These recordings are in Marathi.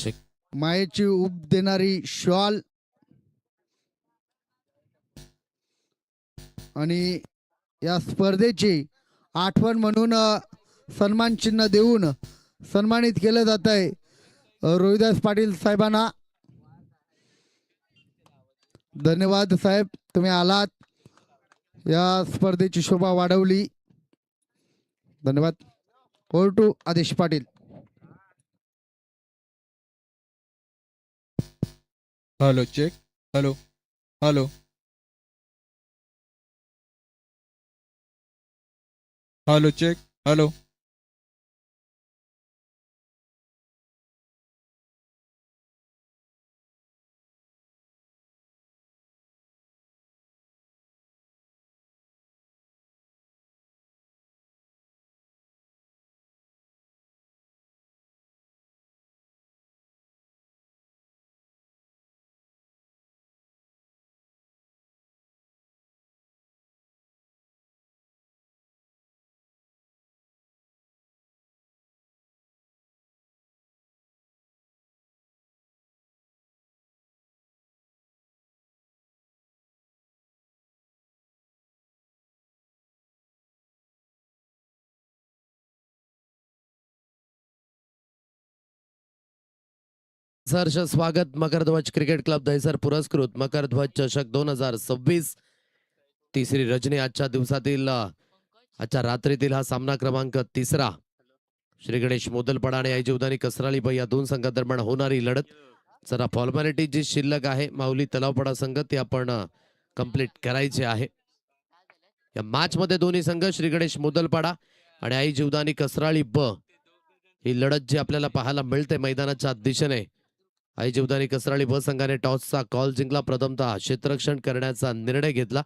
चेक. मायेची ऊब देणारी शॉल आणि या स्पर्धेची आठवण म्हणून सन्मान चिन्ह देऊन सन्मानित केलं जात आहे रोहिदास पाटील साहेबांना. धन्यवाद साहेब, तुम्ही आलात, या स्पर्धेची शोभा वाढवली. धन्यवाद. Over to Adesh Patil. Hello check. Hello hello hello check. Hello सहर्ष स्वागत मकरध्वज क्रिकेट क्लब दहिसर पुरस्कृत मकरध्वज चषक 2026 तिसरी रजनी. आजच्या दिवसातील आजच्या रात्रीतील हा सामना क्रमांक 3. श्री गणेश मोदलपाडा आणि आई जीवदानी कसराळीबाई या दोन संघादरम्यान होणारी लढत. जरा फॉर्मॅलिटी जी शिल्लक आहे माऊली तलावपाडा संघ ती आपण कंप्लीट करायची आहे. या मॅच मध्ये दोन्ही संघ श्री गणेश मोदलपाडा आणि आई जीवदानी कसराळी ब ही लढत जी आपल्याला पाहायला मिळते मैदानाच्या दिशेने. आई जीवदानी कसराळी ब संघाने टॉसचा कॉल जिंकला. प्रथमतः क्षेत्ररक्षण करण्याचा निर्णय घेतला.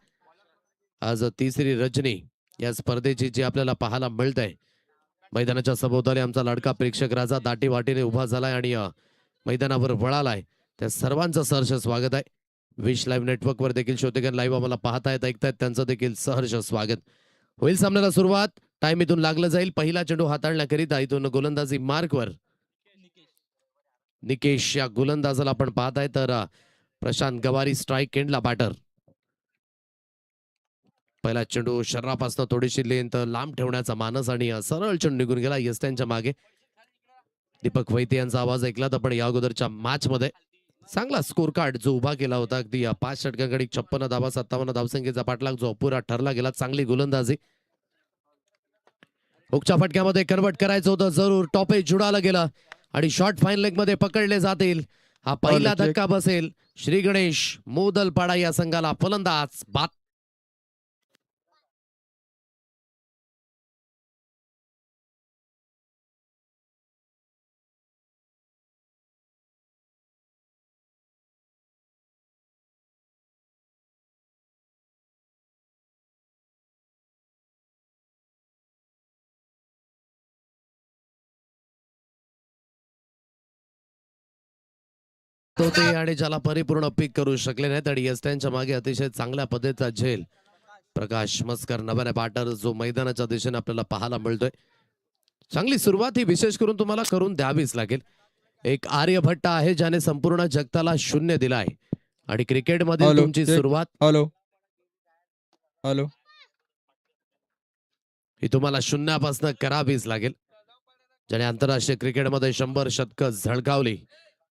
आज तिसरी रजनी या स्पर्धेची जी आपल्याला पाहायला मिळते. मैदानाच्या सभोवताली आमचा लाडका प्रेक्षक राजा दाटी वाटीने उभा झालाय आणि मैदानावर वळालाय. त्या सर्वांचं सहर्ष स्वागत आहे. विश लाईव्ह नेटवर्कवर देखील श्रोतेगण लाईव्ह आम्हाला पाहतायत ऐकतायत त्यांचं देखील सहर्ष स्वागत. होईल सामन्याला सुरुवात. टाइम इथून लागलं जाईल. पहिला चेंडू हाताळण्याकरिता इथून गोलंदाजी मार्कवर निकेश या गोलंदाजाला आपण पाहताय तर प्रशांत गवारी स्ट्राईक एंडला बॅटर. पहिला चेंडू शरीरापासून थोडीशी लेंथ लांब ठेवण्याचा मानस आणि सरळ चेंडू निघून गेला यस्त्यांच्या मागे. दीपक वैते यांचा आवाज ऐकला तर पण या अगोदरच्या मॅच मध्ये चांगला स्कोर कार्ड जो उभा केला होता. अगदी 5 षटकांकडे 56 धावा 57 धावसंख्येचा पाठलाग जो अपुरा ठरला गेला. चांगली गोलंदाजी. हुकच्या फटक्यामध्ये कन्वर्ट करायचं होतं जरूर. टॉपेज जुडाला गेला आणि शॉर्ट फाईन लेग मध्ये पकडले जातील. हा पहिला धक्का बसेल श्री गणेश मोदलपाडा या संघाला. फलंदाज बाद. होते आणि ज्याला परिपूर्ण पीक करू शकले नाहीत आणि यस्त्यांच्या मागे अतिशय चांगल्या पद्धतीचा झेल प्रकाश मस्कर नव्याने बॅटर जो मैदानाच्या दिशेने आपल्याला पाहायला मिळतोय. चांगली सुरुवात ही विशेष करून तुम्हाला करून द्यावीच लागेल. एक आर्यभट्ट आहे ज्याने संपूर्ण जगताला 0 दिला आहे आणि क्रिकेटमध्ये तुमची सुरुवात हॅलो हॅलो ही तुम्हाला शून्यापासून करावीच लागेल. ज्याने आंतरराष्ट्रीय क्रिकेटमध्ये 100 शतकं झळकावली.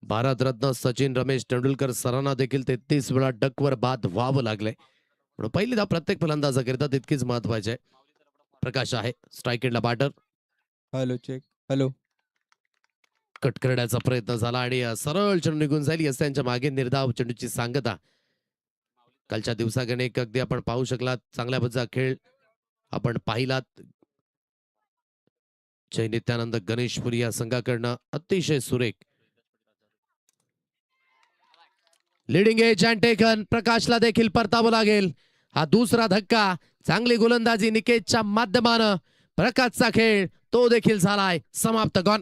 भारतरत्न सचिन रमेश तेंडुलकर सरांना देखील 33 वेळा डकवर बाद व्हावं लागले. म्हणून पहिली धाव प्रत्येक फलंदाजाकरिता तितकीच महत्वाची आहे. प्रकाश आहे स्ट्राईक एंडला batter. Hello check. Hello cut करण्याचा प्रयत्न झाला आणि सरळ चेंडू निघून जाईल. यस्त्यांच्या मागे निर्धाव चेंडूची सांगता. कालच्या दिवसाकडे एक अगदी आपण पाहू शकलात चांगल्या पद्धतीचा खेळ आपण पाहिलात. जय नित्यानंद गणेशपुरी या संघाकडनं अतिशय सुरेख लीडिंग एज अँड टेकन. प्रकाशला देखील परतावं लागेल. हा दुसरा धक्का. चांगली गोलंदाजी निकेशच्या माध्यमानं. प्रकाशचा खेळ तो देखील झालाय समाप्त. गॉन.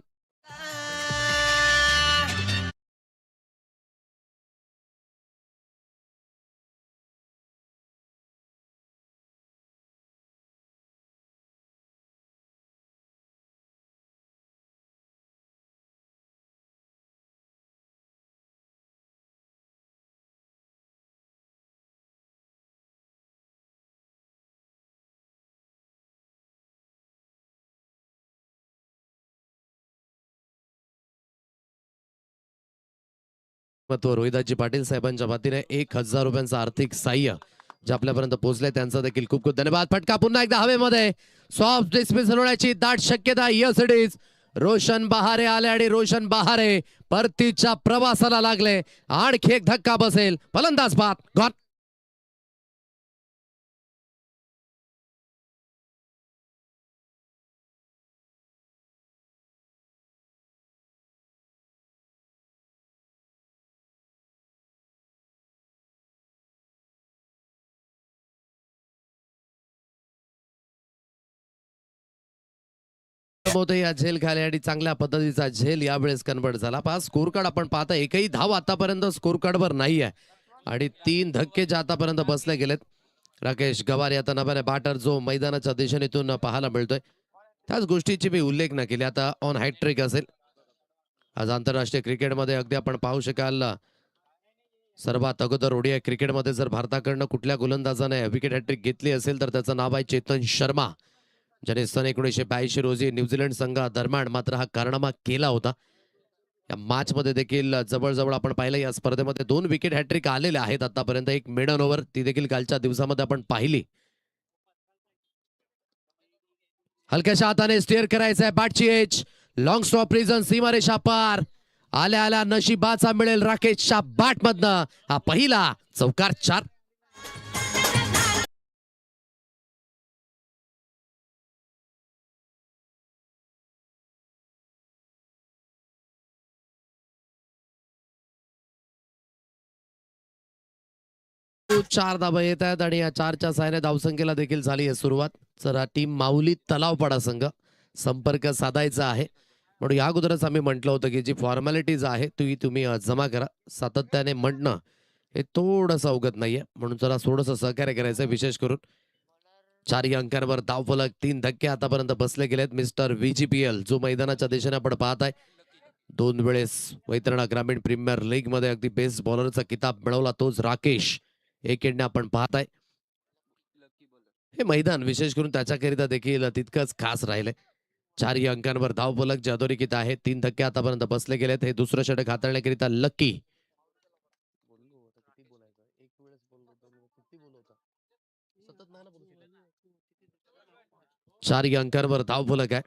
महत्व रोहिदाजी पाटील साहेबांच्या वतीने 1000 रुपयांचं आर्थिक सहाय्य जे आपल्यापर्यंत पोहोचले त्यांचा देखील खूप खूप धन्यवाद. फटका पुन्हा एकदा हवेमध्ये सॉफ्ट डिस्मिसल होण्याची दाट शक्यता. Yes it is. रोशन बहारे आले आणि रोशन बहारे परतीच्या प्रवासाला लागले. आणखी एक धक्का बसेल. फलंदाज बाद. गॉन. होते या झेल खाली आणि चांगल्या पद्धतीचा झेल यावेळेस कन्वर्ट झाला. पाच स्कोर कार्ड आपण पाहता एकही धाव आतापर्यंत स्कोर कार्डवर नाही आहे आणि 3 धक्के जे आतापर्यंत बसले गेलेत. राकेश गवार आता नव्याने बॅटर जो मैदानाच्या दिशेनेतून पाहायला मिळतोय त्याच गोष्टीची मी उल्लेख न केली. आता ऑन हॅट्रिक असेल आज आंतरराष्ट्रीय क्रिकेटमध्ये. अगदी आपण पाहू शकाल सर्वात अगोदर ओडीआय क्रिकेटमध्ये जर भारताकडनं कुठल्या गोलंदाजाने विकेट हॅट्रिक घेतली असेल तर त्याचं नाव आहे चेतन शर्मा, ज्याने सन 1982 रोजी न्यूझीलंड संघादरम्यान मात्र हा कारनामा केला होता. या मॅच मध्ये देखील जवळजवळ आपण पाहिलं या स्पर्धेमध्ये 2 विकेट हॅट्रिक आलेले आहेत आतापर्यंत. एक मेडन ओव्हर ती देखील कालच्या दिवसामध्ये आपण पाहिली. हलक्याच्या हाताने स्टीअर करायचं आहे बॅटची एज. लॉंग स्टॉप रिझन सीमारेषा पार. आल्या आल्या नशिबाचा मिळेल राकेशच्या बॅट मधनं हा पहिला चौकार 4. चार धाबा येत आहेत आणि या 4च्या साहाय्याने धावसंख्येला देखील झाली आहे सुरुवात. जरा टीम माऊली तलावपाडा संघ संपर्क साधायचा आहे म्हणून या अगोदरच आम्ही म्हटलं होतं की जी फॉर्मॅलिटीज आहे तुम्ही जमा करा. सातत्याने म्हणणं हे थोडंसं अवगत नाहीये म्हणून जरा थोडंसं सहकार्य करायचं विशेष करून. 4 अंकांवर धावफलक. 3 धक्के आतापर्यंत बसले गेलेत. मिस्टर VGPL जो मैदानाच्या दिशेने आपण पाहताय 2 वेळेस वैतरणा ग्रामीण प्रीमियर लीग मध्ये अगदी बेस्ट बॉलरचा किताब मिळवला तोच राकेश एकेडने आपण पाहताय. हे मैदान विशेष करून त्याच्याकरिता देखील तितकंच खास राहिले. 4 अंकांवर धावफलक जे अधोरेखित आहे. 3 धक्के आतापर्यंत बसले गेलेत. हे दुसरं षटक हाताळण्याकरिता लकी 4 अंकांवर धावफलक आहे.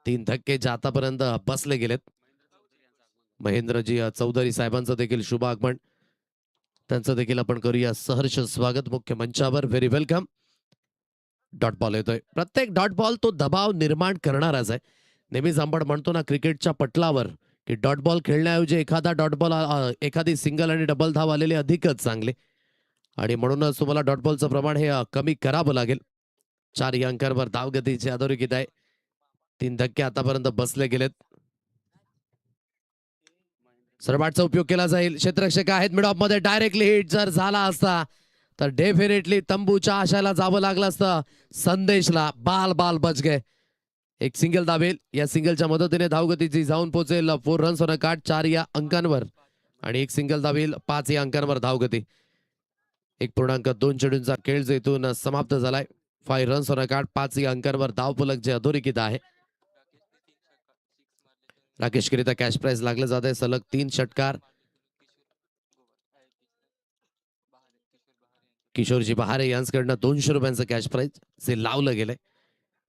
3 धक्के जे आतापर्यंत बसले गेलेत. महेंद्रजी चौधरी साहेबांचं देखील शुभ आगमन. त्यांचं देखील आपण करूया सहर्ष स्वागत मुख्य मंचावर. Very welcome. डॉट बॉल येतोय. प्रत्येक डॉट बॉल तो दबाव निर्माण करणाराच आहे. नेहमीच आपण म्हणतो ना क्रिकेटच्या पटलावर की डॉट बॉल खेळण्याऐवजी एखादा डॉट बॉल एखादी सिंगल आणि डबल धाव आलेली अधिकच चांगले आणि म्हणूनच तुम्हाला डॉट बॉलचं प्रमाण हे कमी करावं लागेल. 4 अंकांवर धावगतीची अधोरेखित आहे. 3 धक्के आतापर्यंत बसले गेलेत. सरबाटचा उपयोग केला जाईल. क्षेत्ररक्षक आहेत मिड ऑफ मध्ये. डायरेक्टली हिट जर झाला असता तर डेफिनेटली तंबूच्या आशाला जावं लागलं असतं. संदेशला बाल बच गए. एक सिंगल दाबेल. या सिंगलच्या मदतीने धावगतीची जाऊन पोहोचेल 4 रन्स ऑन अ कार्ड 4 या अंकांवर आणि एक सिंगल दाबेल 5 या अंकांवर धावगती. 1.2 चेंडूंचा खेळ जो इथून समाप्त झालाय. 5 रन्स ऑन अ कार्ड 5 या अंकांवर धावफलक जे अधोरेखित आहे. राकेश करिता कॅश प्राइज लागलं जात आहे. सलग 3 षटकार. किशोरजी बहारे यांच्याकडनं 200 रुपयांचं कॅश प्राइज जे लावलं गेलंय.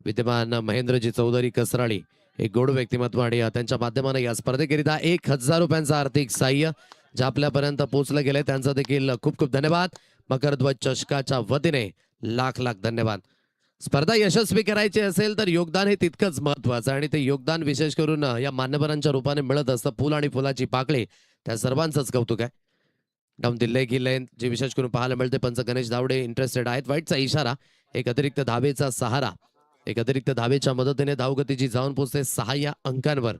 विद्यमान महेंद्रजी चौधरी कसराळी एक गोड व्यक्तिमत्व आणि त्यांच्या माध्यमाने या स्पर्धेकरिता 1000 रुपयांचं आर्थिक सहाय्य जे आपल्यापर्यंत पोहोचलं गेलंय त्यांचा देखील खूप खूप धन्यवाद. मकर ध्वज चषकाच्या वतीने लाख धन्यवाद. स्पर्धा यशस्वी करायची असेल तर योगदान हे तितकंच महत्वाचं आणि ते योगदान विशेष करून या मान्यवरांच्या रूपाने मिळत असतं. फुल आणि फुलाची पाकळी त्या सर्वांचंच कौतुक आहे. डाऊन दिल्ली की लेन जे विशेष करून पाहायला मिळते. पंच गणेश धावडे इंटरेस्टेड आहेत. वाईटचा इशारा. एक अतिरिक्त धावेचा सहारा. एक अतिरिक्त धावेच्या मदतीने धावगतीची जाऊन पोहोचते 6 या अंकांवर.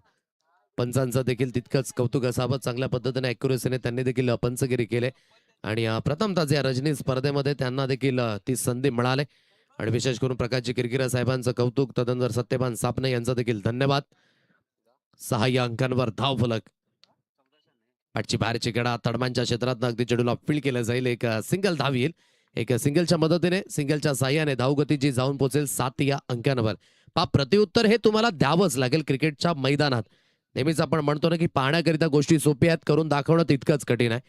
पंचांचं देखील तितकंच कौतुक असावं. चांगल्या पद्धतीने ॲक्युरेसीने त्यांनी देखील पंचगिरी केले आणि प्रथमतः या रजनी स्पर्धेमध्ये त्यांना देखील ती संधी मिळाली आणि विशेष करून प्रकाशजी किरकिरा साहेबांचं कौतुक. तदनंतर सत्यवान सापणे यांचा देखील धन्यवाद. 6 या अंकांवर धावफलक. पाठची बाहेरची कडा तडमांच्या क्षेत्रात अगदी चेडूला फील्ड केलं जाईल. एक सिंगल धाव येईल. एक सिंगलच्या मदतीने सिंगलच्या साह्याने धावगतीची जाऊन पोहोचेल 7 या अंकांवर. प्रतिउत्तर हे तुम्हाला द्यावंच लागेल क्रिकेटच्या मैदानात. नेहमीच आपण म्हणतो ना की पाहण्याकरिता गोष्टी सोप्या आहेत, करून दाखवणं तितकंच कठीण आहे.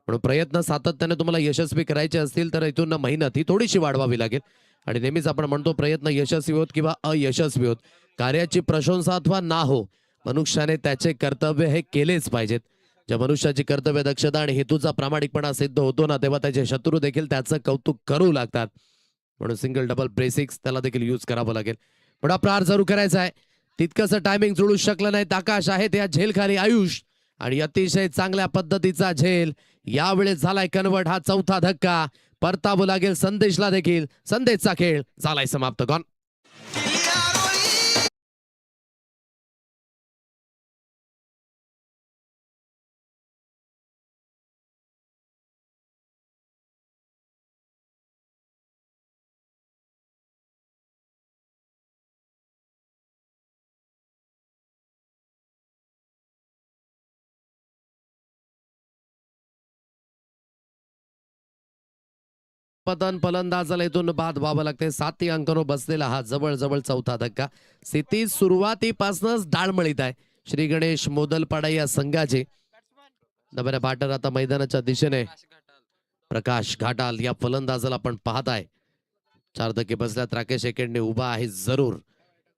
म्हणून प्रयत्न सातत्याने तुम्हाला यशस्वी करायचे असतील तर इथून मेहनत ही थोडीशी वाढवावी लागेल. आणि नेहमीच आपण म्हणतो प्रयत्न यशस्वी होत किंवा अयशस्वी होत, कार्याची प्रशंसा अथवा ना हो, मनुष्याने त्याचे कर्तव्य हे केलेच पाहिजेत. ज्या मनुष्याची कर्तव्य दक्षता आणि हेतूचा प्रामाणिकपणा सिद्ध होतो ना, तेव्हा त्याचे शत्रू देखील त्याचं कौतुक करू लागतात. म्हणून सिंगल डबल बेसिक्स त्याला देखील यूज करावं लागेल. पण प्रहार जरूर करायचा आहे. तितकंसं टायमिंग जुळू शकलं नाही. आकाश आहे त्या झेलखाली आयुष आणि अतिशय चांगल्या पद्धतीचा झेल यावेळेस झालाय कन्वर्ट. हा चौथा धक्का परतावं लागेल संदेशला देखील. संदेशचा खेळ झालाय समाप्त. गॉन. पतन फलंदाजाला इथून बाद व्हावं लागते. 7 अंकांवर बसलेला हा जवळ चौथा धक्का. स्थिती सुरुवातीपासूनच डाळमळीत आहे श्री गणेश मोदलपाडा या संघाचे. नव्या बॅटर आता मैदानाच्या दिशेने प्रकाश घाटाल या फलंदाजाला आपण पाहताय. 4 धक्के बसल्यात. राकेश एकेंडने उभा आहे जरूर.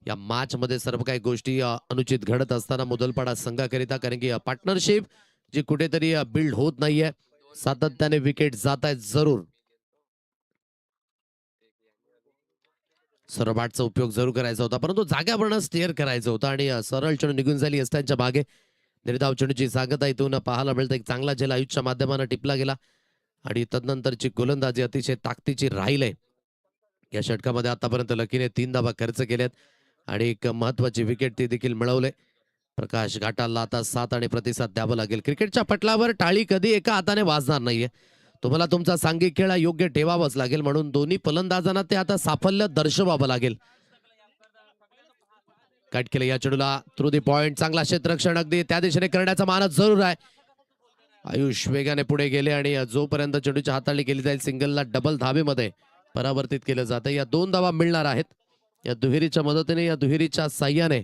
या मॅच मध्ये सर्व काही गोष्टी अनुचित घडत असताना मोदलपाडा संघाकरिता, कारण की पार्टनरशिप जी कुठेतरी बिल्ड होत नाहीये. सातत्याने विकेट जात आहेत जरूर. सरळ बॅटचा उपयोग जरूर करायचा होता, परंतु जाग्यावरनं स्टेअर करायचं होतं आणि सरळ चेंडू निघून झाली असत्यांच्या मागे. निर्धाव चेंडूची सांगता इथून पाहायला मिळतं. एक चांगला झेल आयुषच्या माध्यमानं टिपला गेला आणि तदनंतरची गोलंदाजी अतिशय ताकदीची राहिली. या षटकामध्ये आतापर्यंत लकीने 3 धावा खर्च केल्यात आणि एक महत्वाची विकेट ती देखील मिळवले. प्रकाश घाटालला आता 7 आणि प्रतिसाद द्यावा लागेल. क्रिकेटच्या पटलावर टाळी कधी एका हाताने वाजणार नाहीये. तुम्हाला तुमचा सांघिक खेळ योग्य ठेवावाच लागेल. म्हणून दोन्ही फलंदाजांना ते आता साफल्य दर्शवावं लागेल. कट केलं या चेंडूला थ्रू दी पॉइंट. चांगला क्षेत्ररक्षण अगदी त्या दिशेने करण्याचा मानस जरूर आहे. आयुष वेगाने पुढे गेले आणि जोपर्यंत चेंडूची हाताळणी केली जाईल सिंगलला डबल धाबेमध्ये परावर्तित केलं जातं. या 2 धावा मिळणार आहेत. या दुहेरीच्या मदतीने, या दुहेरीच्या साह्याने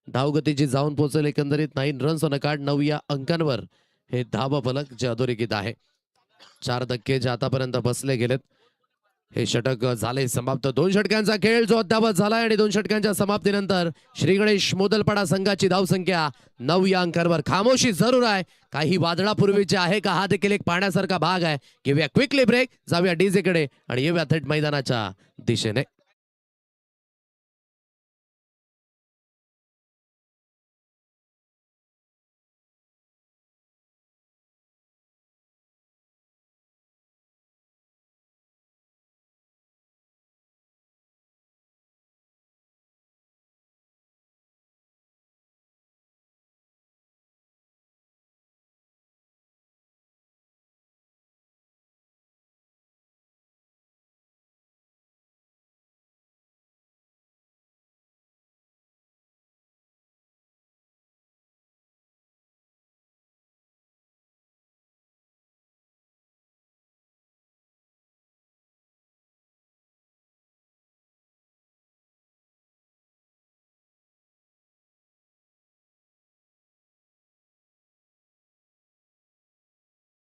धावगतीची जाऊन पोहोचेल. एकंदरीत 9 रन्स ऑन अ कार्ड. 9 या अंकांवर हे धावा फलक जे अधोरेखित आहे. 4 धक्के जे आतापर्यंत बसले गेलेत. हे षटक झाले समाप्त. 2 षटकांचा खेळ जो अद्यावत झालाय आणि 2 षटकांच्या समाप्तीनंतर श्री गणेश मोदलपाडा संघाची धावसंख्या 9 या अंकांवर. खामोशी जरूर आहे. काही वादळापूर्वीचे आहे का, हा देखील एक पाहण्यासारखा भाग आहे. घेऊया क्विकली ब्रेक, जाऊया डीजे कडे आणि येऊया थेट मैदानाच्या दिशेने.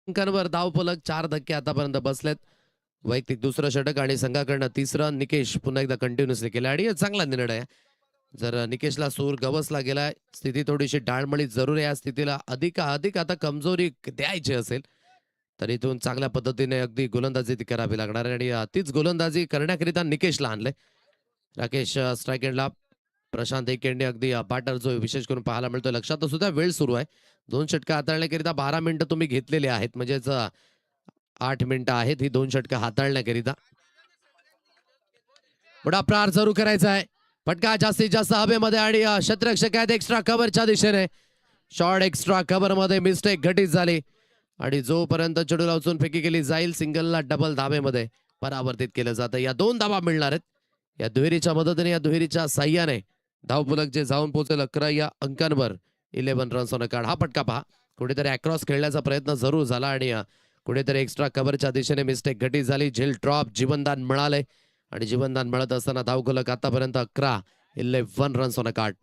अंकांवर धावफलक 4 धक्के आतापर्यंत बसलेत. वैयक्तिक दुसरं षटक आणि संघाकडनं तिसरं. निकेश पुन्हा एकदा कंटिन्युअसली केलं आणि चांगला निर्णय आहे. जर निकेशला सूर गवसला गेलाय, स्थिती थोडीशी डाळमळीत जरूर आहे. या स्थितीला अधिक आता कमजोरी द्यायची असेल तर इथून चांगल्या पद्धतीने अगदी गोलंदाजी ती करावी लागणार आहे आणि तीच गोलंदाजी करण्याकरिता निकेशला आणले. राकेश स्ट्राईक एंडला. प्रशांत एकेंडे अगदी बॅटर जो विशेष करून पाहायला मिळतोय. लक्षात सुद्धा वेळ सुरू आहे. 2 षटकं हाताळण्याकरिता 12 मिनिटं तुम्ही घेतलेली आहेत. म्हणजेच 8 मिनिटं आहेत ही 2 षटकं हाताळण्याकरिता. पुढा प्रहार जरूर करायचा आहे. फटका जास्तीत जास्त हवेमध्ये आणि क्षेत्ररक्षक आहेत एक्स्ट्रा कव्हरच्या दिशेने. शॉर्ट एक्स्ट्रा कव्हर मध्ये मिस्टेक घटित झाली आणि जोपर्यंत चेंडूला उचलून फेकी केली जाईल सिंगलला डबल धाबेमध्ये परावर्तित केलं जातं. या 2 धावा मिळणार आहेत. या दुहेरीच्या मदतीने, या दुहेरीच्या साह्याने धावफलक जे जाऊन पोहोचेल 11 या अंकांवर. 11 रन्स ऑन अ कार्ड. हा फटका पहा, कुठेतरी अक्रॉस खेळण्याचा प्रयत्न जरूर झाला आणि कुठेतरी एक्स्ट्रा कव्हरच्या दिशेने मिस्टेक घटित झाली. झेल ड्रॉप, जीवनदान मिळाले आणि जीवनदान मिळत असताना धावफलक आतापर्यंत 11 runs on a card.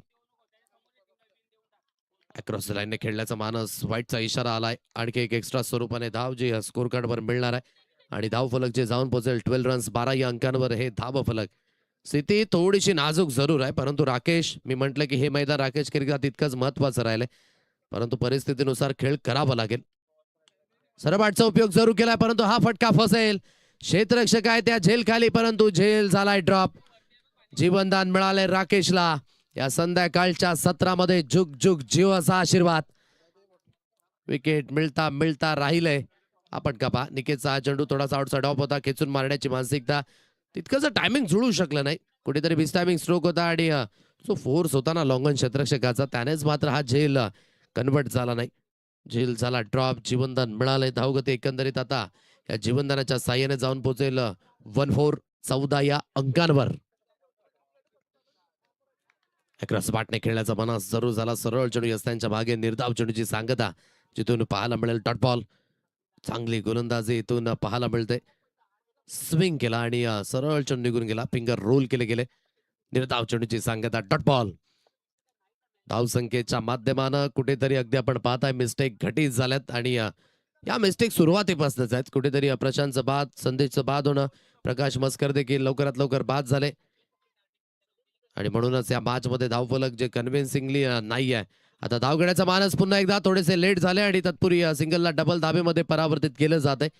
Across लाईनने खेळण्याचा मानस. व्हाईटचा इशारा आलाय. आणखी एक एक्स्ट्रा स्वरूपाने धाव जी स्कोर कार्डवर मिळणार आहे आणि धाव फलक जे जाऊन पोहोचेल 12 रन्स 12 या अंकांवर हे धाव फलक. स्थिती थोडीशी नाजूक जरूर आहे, परंतु राकेश, मी म्हटलं की हे मैदान राकेश क्रिकेट तितकंच महत्वाचं राहिलंय, परंतु परिस्थितीनुसार खेळ करावा लागेल. सरबाटचा उपयोग जरूर केलाय, परंतु हा फटका फसेल. क्षेत्ररक्षक आहे त्या झेल खाली, परंतु झेल झालाय ड्रॉप. जीवनदान मिळाले राकेशला. या संध्याकाळच्या सत्रामध्ये झुक झुक जीव असा आशीर्वाद. विकेट मिळता मिळता राहिले. आपण का पहा, निकेतचा हा चेंडू थोडासा आउटसाइड ऑफ होता. खेचून मारण्याची मानसिकता, तितकंच टायमिंग जुळू शकलं नाही. कुठेतरी मिस टायमिंग स्ट्रोक होता आणि जो फोर्स होता ना लॉंगन क्षेत्ररक्षकाचा, त्यानेच मात्र हा झेल कन्वर्ट झाला नाही. झेल झाला ड्रॉप. जीवनदान मिळालंय. धावगती एकंदरीत आता या जीवनदानाच्या साह्याने जाऊन पोहोचेल 1-4 14 या अंकांवर. अक्रॉस बाटने खेळण्याचा मनास जरूर झाला. सरळ चेंडू यस्त्यांच्या मागे निर्धाव चेंडूची सांगता जिथून पाहायला मिळेल डॉट बॉल. चांगली गोलंदाजी इथून पाहायला मिळते. स्विंग केला आणि सरळ चेंडू निघून गेला. फिंगर रोल केले गेले. निर्धाव चेंडूची सांगता डॉट बॉल. धावसंख्येच्या माध्यमानं कुठेतरी अगदी आपण पाहताय मिस्टेक घटित झाल्यात आणि या मिस्टेक सुरुवातीपासूनच आहेत. कुठेतरी प्रशांतचं बाद, संदेशचं बाद होणं, प्रकाश मस्कर देखील लवकरात लवकर बाद झाले आणि म्हणूनच या मॅच मध्ये धावफलक जे कन्व्हिन्सिंगली नाही आहे. आता धाव घेण्याचा मानस पुन्हा एकदा थोडेसे लेट झाले आणि तत्पूर्वी सिंगलला डबल धाबेमध्ये परावर्तित केलं जात आहे.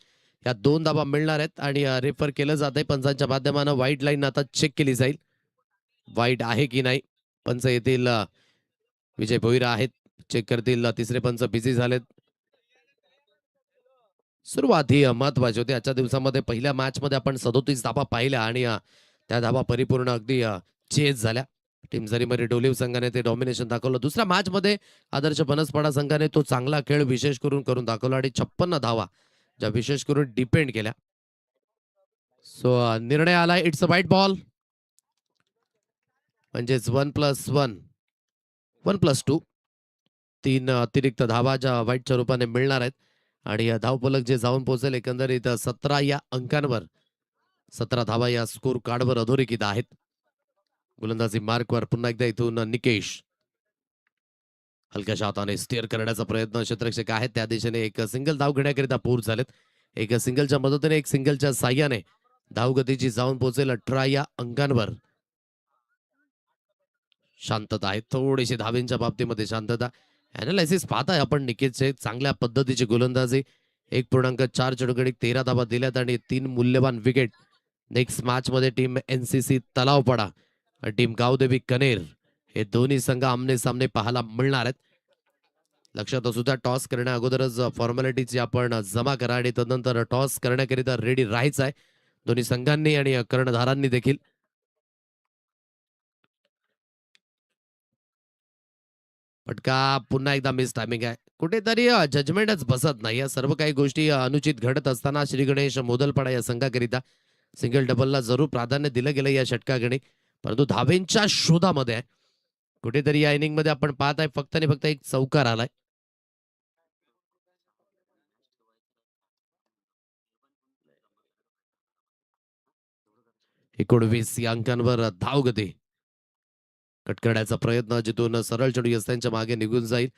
या 2 धाबा मिळणार आहेत आणि रेफर केलं जात आहे. पंचांच्या माध्यमानं वाईट लाईन आता चेक केली जाईल. वाईट आहे की नाही पंच येतील. विजय भोईरा आहेत, चेक करतील. तिसरे पंच बिझी झालेत. सुरुवात ही महत्वाची होती आजच्या दिवसामध्ये. पहिल्या मॅच मध्ये आपण 37 धाबा पाहिल्या आणि त्या धाबा परिपूर्ण अगदी चेज झाल्या. टीम जरीमरी डोलिव संघाने ते डॉमिनेशन दाखवलं. दुसऱ्या मॅच मध्ये आदर्श बनसपाडा संघाने तो चांगला खेळ विशेष करून दाखवला आणि 56 धावा ज्या विशेष करून डिपेंड केल्या. सो निर्णय आला. इट्स अ व्हाईट बॉल, म्हणजेच 1+1 1+2 3 अतिरिक्त धावा ज्या व्हाईटच्या रूपाने मिळणार आहेत आणि धावफलक जे जाऊन पोहोचेल एकंदरीत 17 या अंकांवर. 17 धावा या स्कोर कार्डवर अधोरेखित आहेत. गोलंदाजी मार्कवर पुन्हा एकदा इथून निकेश हलक्याशा हाताने स्टेअर करण्याचा प्रयत्न. क्षेत्ररक्षक आहेत त्या दिशेने एक सिंगल धाव घेण्याकरिता पूर झालेत. एक सिंगलच्या मदतीने एक सिंगलच्या साह्याने धावगतीची जाऊन पोहोचेल 18 या अंकांवर. शांतता आहे, थोडीशी धावेंच्या बाबतीमध्ये शांतता. अनालिसिस पाहताय आपण निकेतचे चांगल्या पद्धतीची गोलंदाजी. 1.4 चेंडूगडी 13 धावा दिल्यात आणि 3 मूल्यवान विकेट. नेक्स्ट मॅच मध्ये टीम NCC तलावपाडा, टीम गावदेवी कनेर हे दोन्ही संघ आमने सामने पाहायला मिळणार आहेत. लक्षात असू द्या, टॉस करण्या अगोदरच फॉर्मॅलिटीची आपण जमा करा आणि तदनंतर टॉस करण्याकरिता रेडी राहायचं आहे दोन्ही संघांनी आणि कर्णधारांनी देखील. फटका पुन्हा एकदा मिस टायमिंग आहे. कुठेतरी जजमेंटच बसत नाही. या सर्व काही गोष्टी अनुचित घडत असताना श्री गणेश मोदलपाडा या संघाकरिता सिंगल डबलला जरूर प्राधान्य दिलं गेलं या षटकागणी, परंतु धावेंच्या शोधामध्ये आहे. कुठेतरी या इनिंग मध्ये आपण पाहत आहे फक्त आणि फक्त एक चौकार आलाय. एकोणवीस या अंकांवर धावगती. कट करण्याचा प्रयत्न जिथून सरळ चेंडू यस्त्यांच्या मागे निघून जाईल.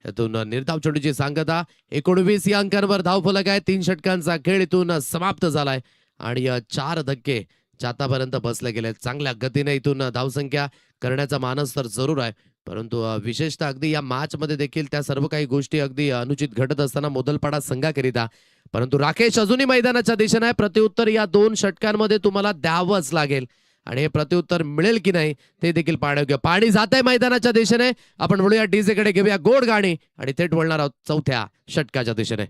यातून निर्धाव चेंडूची सांगता. 19 या अंकांवर धावफलक आहे. 3 षटकांचा खेळ इथून समाप्त झालाय आणि 4 धक्के आतापर्यंत बसले गेले. चांगल्या गतीने इथून धावसंख्या करण्याचा मानस तर जरूर आहे, परंतु विशेषतः अगदी या मॅच मध्ये देखील त्या सर्व काही गोष्टी अगदी अनुचित घडत असताना मोदलपाडा संघाकरिता. परंतु राकेश अजूनही मैदानाच्या दिशेने आहे. प्रत्युत्तर या 2 षटकांमध्ये तुम्हाला द्यावंच लागेल आणि हे प्रत्युत्तर मिळेल की नाही ते देखील पाहण्यायोग्य. पाणी जात आहे मैदानाच्या दिशेने. आपण वळूया डीजे कडे, घेऊया गोड गाणी आणि थेट वळणार आहोत चौथ्या षटकाच्या दिशेने.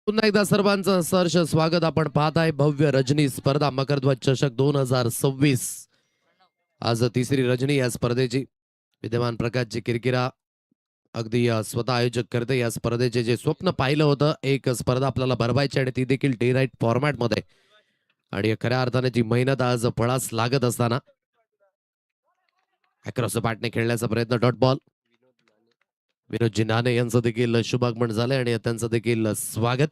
पुन्हा एकदा सर्वांचं सहर्ष स्वागत. आपण पाहत आहे भव्य रजनी स्पर्धा मकरध्वज चषक 2026. आज तिसरी रजनी या स्पर्धेची. विद्यमान प्रकाशची किरकिरा अगदी स्वतः आयोजक करते या स्पर्धेचे. जे स्वप्न पाहिलं होतं एक स्पर्धा आपल्याला भरवायची आणि ती देखील डे नाईट फॉर्मॅट मध्ये, आणि खऱ्या अर्थाने ती मेहनत आज फळास लागत असताना अक्रॉस बॅटने खेळण्याचा प्रयत्न. Dot ball. विनोदजी नाने यांचं देखील शुभागमन झालंय आणि त्यांचं देखील स्वागत.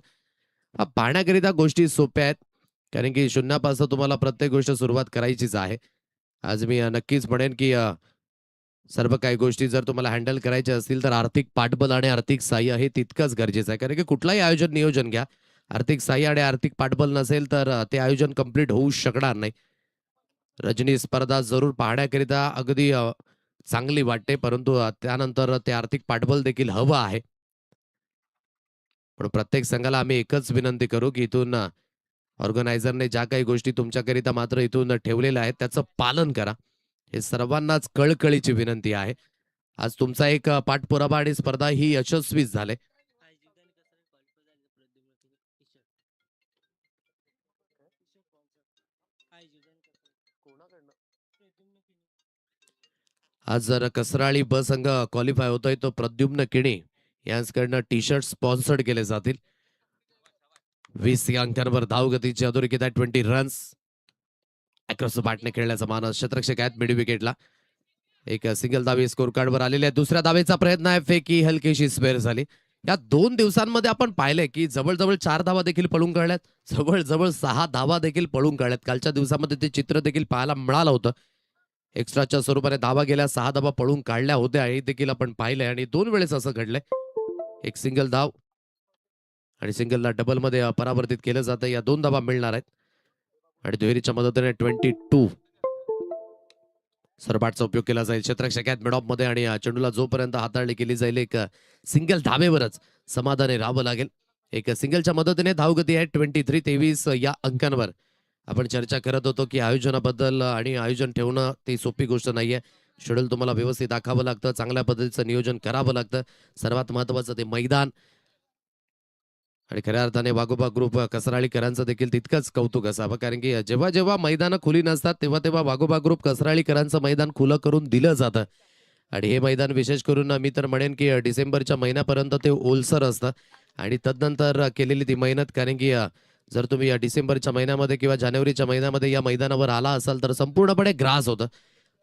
पाहण्याकरिता गोष्टी सोप्या आहेत, कारण की शून्यापासून तुम्हाला प्रत्येक गोष्ट सुरुवात करायचीच आहे. आज मी नक्कीच म्हणेन की सर्व काही गोष्टी जर तुम्हाला हँडल करायच्या असतील तर आर्थिक पाठबळ आणि आर्थिक सहाय्य हे तितकंच गरजेचं आहे. कारण की कुठलाही आयोजन नियोजन घ्या, आर्थिक सहाय्य आणि आर्थिक पाठबळ नसेल तर ते आयोजन कंप्लीट होऊ शकणार नाही. रजनी स्पर्धा जरूर पाहण्याकरिता अगदी चांगली वाटते, परंतु त्यानंतर ते आर्थिक पाठबळ देखील हवं आहे. पण प्रत्येक संघाला आम्ही एकच विनंती करू की इथून ऑर्गनायझरने ज्या काही गोष्टी तुमच्याकरिता मात्र इथून ठेवलेल्या आहेत त्याचं पालन करा. हे सर्वांनाच कळकळीची विनंती आहे. आज तुमचा एक पाठपुरावा आणि स्पर्धा ही यशस्वी झाले. आज जर कसराळी ब संघ क्वालिफाय होतोय तो प्रद्युम्न किणी यांच्याकडनं टी शर्ट स्पॉन्सर्ड केले जातील. 20 या अंकांवर धावगतीची अधोरेखित आहे. 20 रन्स. अक्रॉस बॅटने खेळण्याचा मानस. क्षेत्ररक्षक आहेत मिड विकेटला. एक सिंगल धावे स्कोर कार्डवर आलेले आहे. दुसऱ्या धावेचा प्रयत्न आहे, फेकी हलकीशी स्पेअर झाली. या 2 दिवसांमध्ये आपण पाहिलंय की जवळजवळ 4 धावा देखील पळून काढल्यात, जवळजवळ 6 धावा देखील पळून काढल्यात. कालच्या दिवसामध्ये ते चित्र देखील पाहायला मिळालं होतं. एक्स्ट्राच्या स्वरूपाने धावा गेल्या, 6 धावा पळून काढल्या होत्या हे देखील आपण पाहिलंय, आणि 2 वेळेस असं घडलंय. एक सिंगल धाव आणि सिंगलला डबल मध्ये परावर्तित केलं जातं. या 2 धावा मिळणार आहेत आणि दुहेरीच्या मदतीने 22 सरबाटचा उपयोग केला जाईल. क्षेत्ररक्षक आहेत मिड ऑफ मध्ये आणि चेंडूला जोपर्यंत हाताळणी केली जाईल एक सिंगल धावेवरच समाधानी राहावं लागेल. एक सिंगलच्या मदतीने धावगती आहे 23 या अंकांवर. आपण चर्चा करत होतो की आयोजनाबद्दल, आणि आयोजन ठेवणं ती सोपी गोष्ट नाहीये. शेड्यूल तुम्हाला व्यवस्थित दाखवावं लागतं, चांगल्या पद्धतीचं नियोजन करावं लागतं. सर्वात महत्वाचं ते मैदान, आणि खऱ्या अर्थाने वाघोबा ग्रुप कसराळीकरांचं देखील तितकंच कौतुक असावं, कारण की जेव्हा जेव्हा मैदानं खुली नसतात तेव्हा तेव्हा वाघोबा ग्रुप कसराळीकरांचं मैदान खुलं करून दिलं जातं. आणि हे मैदान विशेष करून मी तर म्हणेन की डिसेंबरच्या महिन्यापर्यंत ते ओलसर असतं, आणि तदनंतर केलेली ती मेहनत. कारण की जर तुम्ही या डिसेंबरच्या महिन्यामध्ये किंवा जानेवारीच्या महिन्यामध्ये या मैदानावर आला असाल तर संपूर्णपणे ग्रास होतं.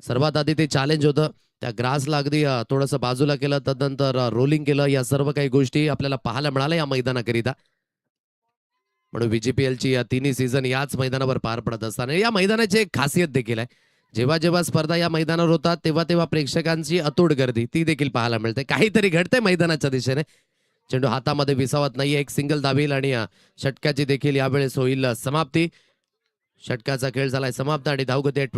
सर्वात आधी ते चॅलेंज होतं. त्या ग्रासला अगदी थोडंसं बाजूला केलं, तदनंतर रोलिंग केलं. या सर्व काही गोष्टी आपल्याला पाहायला मिळाल्या या मैदानाकरिता. म्हणून बीजीपीएलची या तिन्ही सीझन याच मैदानावर पार पडत असताना या मैदानाची एक खासियत देखील आहे. जेव्हा जेव्हा स्पर्धा या मैदानावर होतात तेव्हा तेव्हा प्रेक्षकांची अतोड गर्दी ती देखील पाहायला मिळते. काहीतरी घडतंय मैदानाच्या दिशेने. चेंडू हातामध्ये विसावत नाहीये. एक सिंगल धावेल आणि षटकाची देखील यावेळेस होईल समाप्ती. षटकाचा खेळ झालाय समाप्त आणि धावगती आहे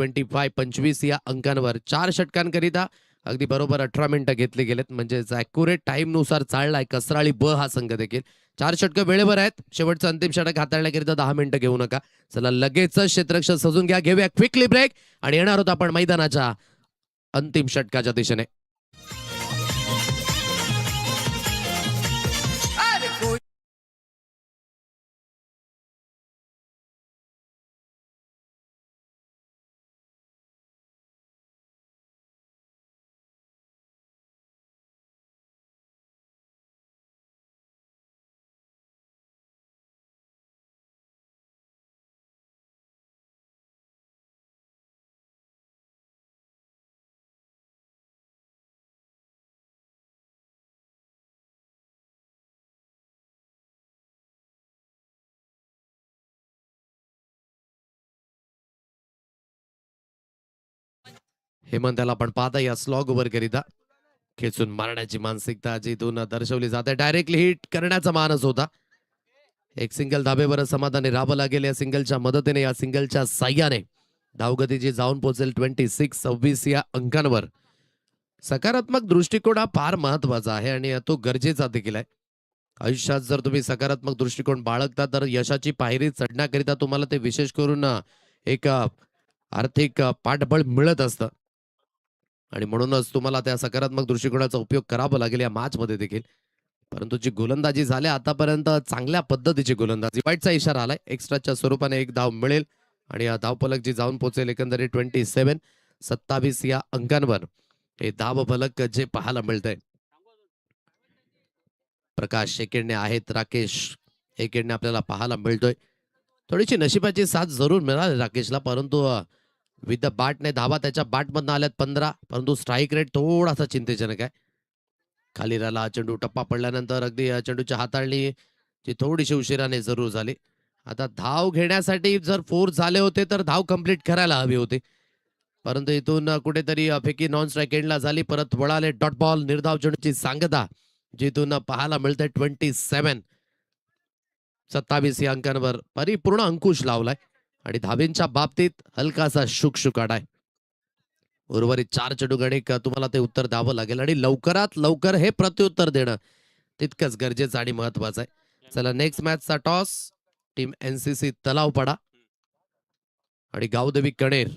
25 या अंकांवर. 4 षटकांकरिता अगदी बरोबर 18 मिनिटं घेतली गेलेत, म्हणजे अॅक्युरेट टाइम नुसार चाललाय कसराळी ब हा संघ देखील. 4 षटकं वेळेवर आहेत. शेवटचं अंतिम षटक हाताळण्याकरिता 10 मिनिटं घेऊ नका. चला लगेच क्षेत्ररक्षक सजून घ्या. घेऊया क्विकली ब्रेक आणि येणार आहोत आपण मैदानाच्या अंतिम षटकाच्या दिशेने. हेमंताला आपण पाहता या स्लॉग ओव्हर करिता खेचून मारण्याची मानसिकता जिथून दर्शवली जाते. डायरेक्टली हिट करण्याचा मानस होता. एक सिंगल धाबेवर समाधानी राहावं लागेल. या सिंगलच्या मदतीने, या सिंगलच्या साह्याने धावगतीची जाऊन पोहोचेल 26 या अंकांवर. सकारात्मक दृष्टिकोन हा फार महत्वाचा आहे आणि तो गरजेचा देखील आहे. आयुष्यात जर तुम्ही सकारात्मक दृष्टिकोन बाळगता तर यशाची पायरी चढण्याकरिता तुम्हाला ते विशेष करून एक आर्थिक पाठबळ मिळत असतं, आणि म्हणूनच तुम्हाला त्या सकारात्मक दृष्टिकोनाचा उपयोग करावा लागेल या मॅच मध्ये देखील. परंतु जी गोलंदाजी झाली आतापर्यंत चांगल्या पद्धतीची गोलंदाजी. वाईटचा इशारा आलाय. एक्स्ट्राच्या स्वरूपाने एक धाव मिळेल आणि धावफलक जी जाऊन पोहोचेल एकंदरीत 27 या अंकांवर हे धावफलक जे पाहायला मिळतंय. प्रकाश एकेडने आहेत, राकेश एकेडने आपल्याला पाहायला मिळतोय. थोडीशी नशिबाची साथ जरूर मिळाली राकेशला, परंतु विथ द बॅटने धावा त्याच्या बॅटमधनं आल्यात 15, परंतु स्ट्राईक रेट थोडासा चिंतेजनक आहे. खाली राहिला चेंडू, टप्पा पडल्यानंतर अगदी चेंडूची हाताळणी जी थोडीशी उशिराने जरूर झाली. आता धाव घेण्यासाठी जर फोर्स झाले होते तर धाव कंप्लीट करायला हवी होती, परंतु इथून कुठेतरी फेकी नॉन स्ट्राईक एंडला झाली. परत वळाले डॉट बॉल, निर्धाव चेंडूची सांगता जिथून पाहायला मिळते 27 या अंकांवर परिपूर्ण अंकुश लावलाय आणि धाबींच्या बाबतीत हलकासा शुकशुकाट आहे. उर्वरित 4 चेंडू गणिक तुम्हाला ते उत्तर द्यावं लागेल आणि लवकरात लवकर हे प्रत्युत्तर देणं तितकंच गरजेचं आणि महत्वाचं आहे. चला नेक्स्ट मॅचचा टॉस टीम एनसीसी तलावपाडा आणि गावदेवी कणेर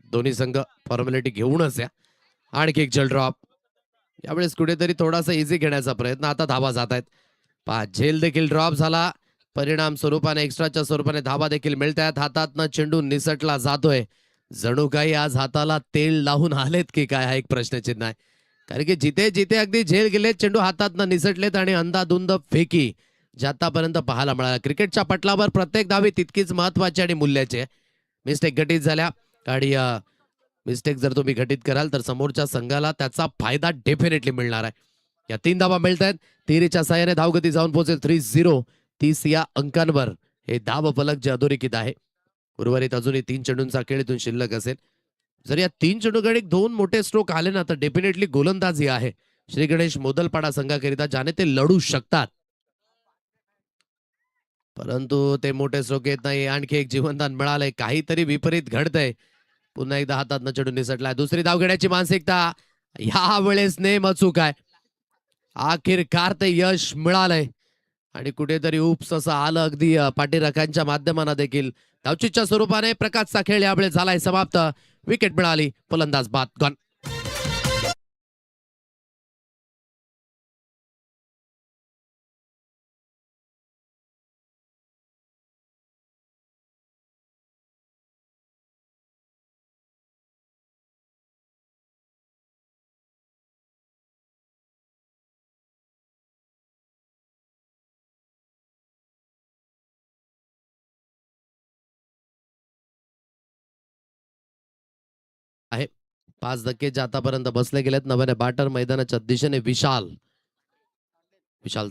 दोन्ही संघ फॉर्मॅलिटी घेऊनच या. आणखी एक जल ड्रॉप, यावेळेस कुठेतरी थोडासा इझी घेण्याचा प्रयत्न. आता धावा जात आहेत. पहा झेल देखील ड्रॉप झाला, परिणाम स्वरूपाने एक्स्ट्राच्या स्वरूपाने धावा देखील मिळतात. हातातनं चेंडू निसटला जातोय. जणू काही आज हाताला तेल लावून आलेत की काय हा एक प्रश्नचिन्ह आहे, कारण की जिथे जिथे अगदी झेल गेले चेंडू हातातनं निसटलेत आणि अंधाधुंद फेकी जे आतापर्यंत पाहायला मिळाला. क्रिकेटच्या पटलावर प्रत्येक धावी तितकीच महत्वाची आणि मूल्याची आहे. मिस्टेक घटित झाल्या आणि मिस्टेक जर तुम्ही घटित कराल तर समोरच्या संघाला त्याचा फायदा डेफिनेटली मिळणार आहे. या 3 धावा मिळत आहेत. तिरीच्या साह्याने धावगती जाऊन पोहोचेल 30 या अंकांवर हे धाव फलक जे अधोरेखित आहे. उर्वरित अजूनही 3 चेंडूंचा खेळ इथून शिल्लक असेल. जर या 3 चेंडू गणिक 2 मोठे स्ट्रोक आले ना तर डेफिनेटली गोलंदाजी आहे श्री गणेश मोदलपाडा संघाकरिता, ज्याने ते लढू शकतात. परंतु ते मोठे स्ट्रोक येत नाही. आणखी एक जीवनदान मिळालंय, काहीतरी विपरीत घडतंय. पुन्हा एकदा हातात चेंडू निसटलाय. दुसरी धाव घेण्याची मानसिकता ह्या वेळेस नेम अचूक आहे. आखिरकार ते यश मिळालंय आणि कुठेतरी उप्स असं आलं अगदी पाठीराखांच्या माध्यमानं देखील. धावचीच्या स्वरूपाने प्रकाशचा खेळ यावेळेस झालाय समाप्त. विकेट मिळाली, फलंदाज बाद गॉन. आहे 5 धक्के जे आतापर्यंत बसले गेलेत. नव्याने बॅटर मैदानाच्या दिशेने विशाल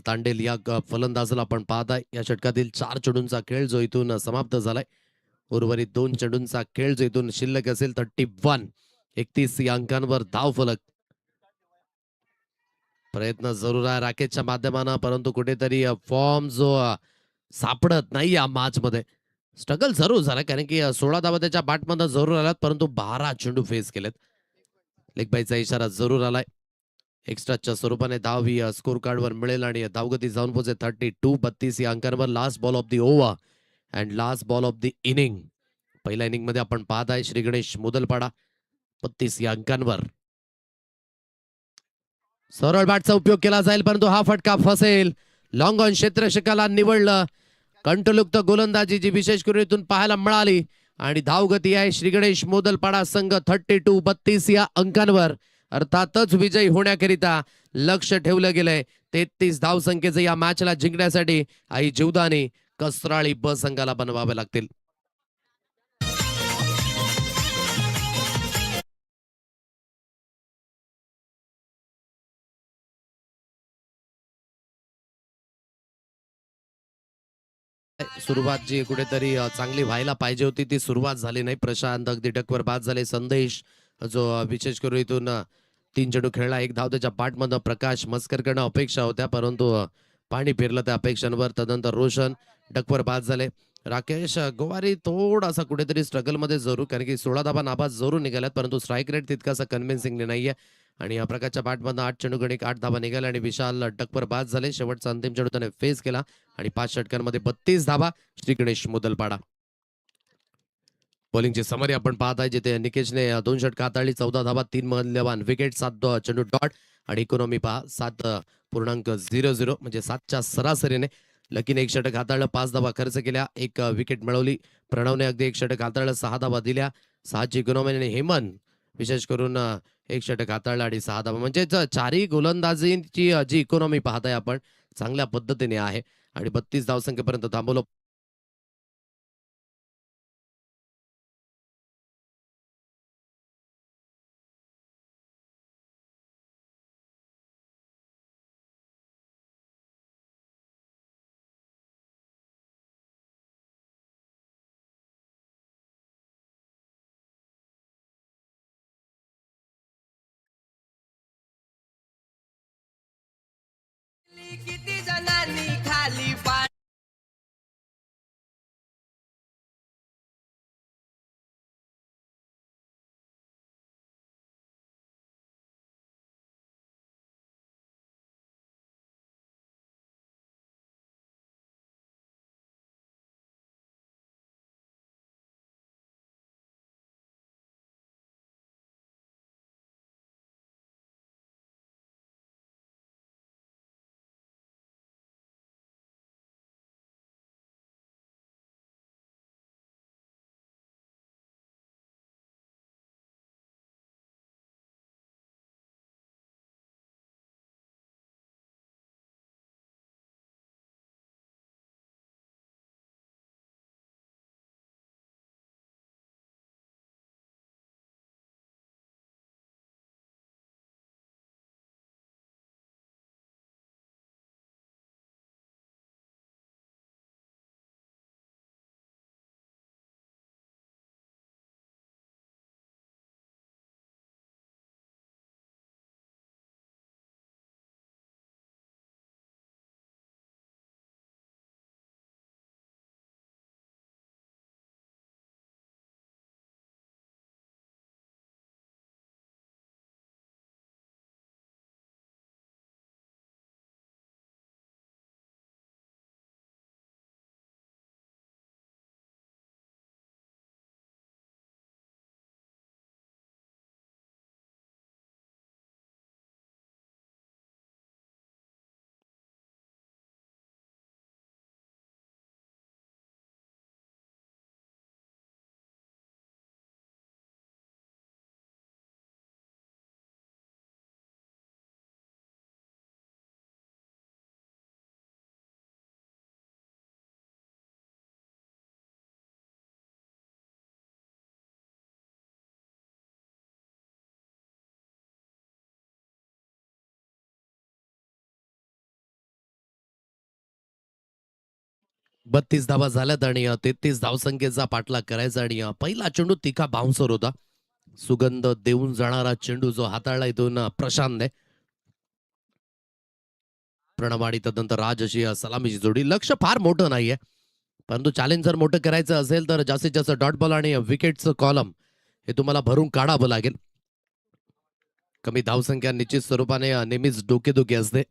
तांडेल या फलंदाजाला आपण पाहताय. या षटकातील 4 चेंडूंचा खेळ जो इथून समाप्त झालाय. उर्वरित 2 चेंडूंचा खेळ जो इथून शिल्लक असेल. 31 या अंकांवर धाव फलक. प्रयत्न जरूर आहे राकेशच्या माध्यमानं, परंतु कुठेतरी फॉर्म जो सापडत नाही या मॅच मध्ये. स्ट्रगल जरूर झाला कारण की 16 धावा त्याच्या बॅटमधनं जरूर आल्यात, परंतु 12 चेंडू फेस केलेत. लेग बायचा इशारा जरूर आलाय. एक्स्ट्राच्या स्वरूपाने धाव ही स्कोर कार्डवर मिळेल आणि धावगती जाऊन पोहोचे 32 या अंकांवर. Last ball of the over and last ball of the inning. पहिल्या इनिंग मध्ये आपण पाहत आहे श्री गणेश मोदलपाडा 32 या अंकांवर. सरळ बॅटचा उपयोग केला जाईल, परंतु हा फटका फसेल. लॉंग ऑन क्षेत्ररक्षकाला निवडलं. कंटलयुक्त गोलंदाजी जी विशेष करून इथून पाहायला मिळाली आणि धावगती आहे श्री गणेश मोदलपाडा संघ 32 या अंकांवर. अर्थातच विजयी होण्याकरिता लक्ष ठेवलं गेलंय. 33 धावसंख्येचं या मॅचला जिंकण्यासाठी आई जीवदानी कसराळी ब संघाला बनवावे लागतील. सुरुवात जी कुठेतरी चांगली व्हायला पाहिजे होती ती सुरुवात झाली नाही. प्रशांत अगदी डकवर बाद झाले. संदेश जो विशेष करून इथून 3 चेंडू खेळला, 1 धाव त्याच्या पाठमधनं. प्रकाश मस्कर करणं अपेक्षा होत्या, परंतु पाणी फिरलं त्या अपेक्षांवर. तदनंतर रोशन डकवर बाद झाले. राकेश गोवारी थोडासा कुठेतरी स्ट्रगल मध्ये जरूर, कारण की 16 धावा नाबाद जरूर निघाल्यात, परंतु स्ट्राईक रेट तितकासा कन्व्हिन्सिंगली नाहीये. आणि या प्रकारच्या बॅटमधनं 8 चेंडू गणिक 8 धावा निघाल्या आणि विशाल डकवर बाद झाले. शेवटचा अंतिम चेंडू त्याने फेस केला आणि 5 षटकांमध्ये 32 धावा श्री गणेश मोदलपाडा. बॉलिंगची समरी आपण पाहत आहे जिथे निकेशने 2 षटक हाताळली, 14 धावा, 3 मौल्यवान विकेट, 7 चेंडू डॉट आणि इकॉनॉमी पहा 7.00 म्हणजे 7च्या सरासरीने. लकीने 1 षटक हाताळलं, 5 धावा खर्च केल्या, 1 विकेट मिळवली. प्रणवने अगदी 1 षटक हाताळलं, 6 धावा दिल्या, 6ची इकॉनॉमी. आणि हेमन विशेष करून 1 षटक हाताळलं आणि 6 धावा. म्हणजे चारही गोलंदाजींची जी इकॉनॉमी पाहताय आपण चांगल्या पद्धतीने आहे आणि 32 धावसंख्येपर्यंत थांबवलं. किती जणांनी खाली पाड बत्तीस धावा झाल्यात आणि 33 धावसंख्येचा पाठलाग करायचा आणि पहिला चेंडू तिखा बाउन्सर होता. सुगंध देऊन जाणारा चेंडू जो हाताळला इथून प्रशांतने. प्रणव आणि तदनंतर राज अशी सलामीची जोडी. लक्ष फार मोठं नाहीये परंतु चॅलेंज जर मोठं करायचं असेल तर जास्तीत जास्त डॉट बॉल आणि विकेटचं कॉलम हे तुम्हाला भरून काढावं लागेल. कमी धावसंख्या निश्चित स्वरूपाने नेहमीच डोकेदुखी असते.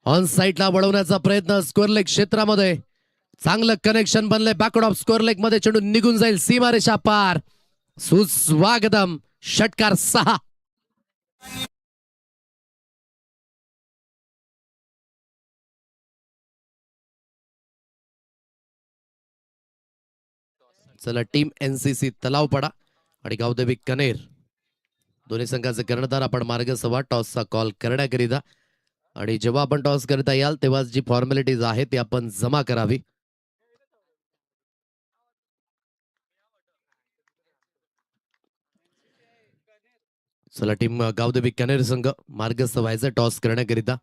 ऑन साईडला वळवण्याचा प्रयत्न स्कोअर लेग क्षेत्रामध्ये. चांगलं कनेक्शन बनलंय. बॅकवर्ड ऑफ स्कोअर लेग मध्ये चेंडू निघून जाईल सीमारेषा पार. सुस्वागतम. षटकार 6. चला टीम एनसीसी तलावपडा आणि गावदेवी कनेर दोन्ही संघाचे कर्णधार आपण मार्ग सवा टॉसचा कॉल करण्याकरिता. आणि जेव्हा आपण टॉस करता याल तेव्हा जी फॉर्मॅलिटीज आहे ती आपण जमा करावी. चला टीम गावदेवी कनेर संघ मार्गस्थ व्हायचं टॉस करण्याकरिता.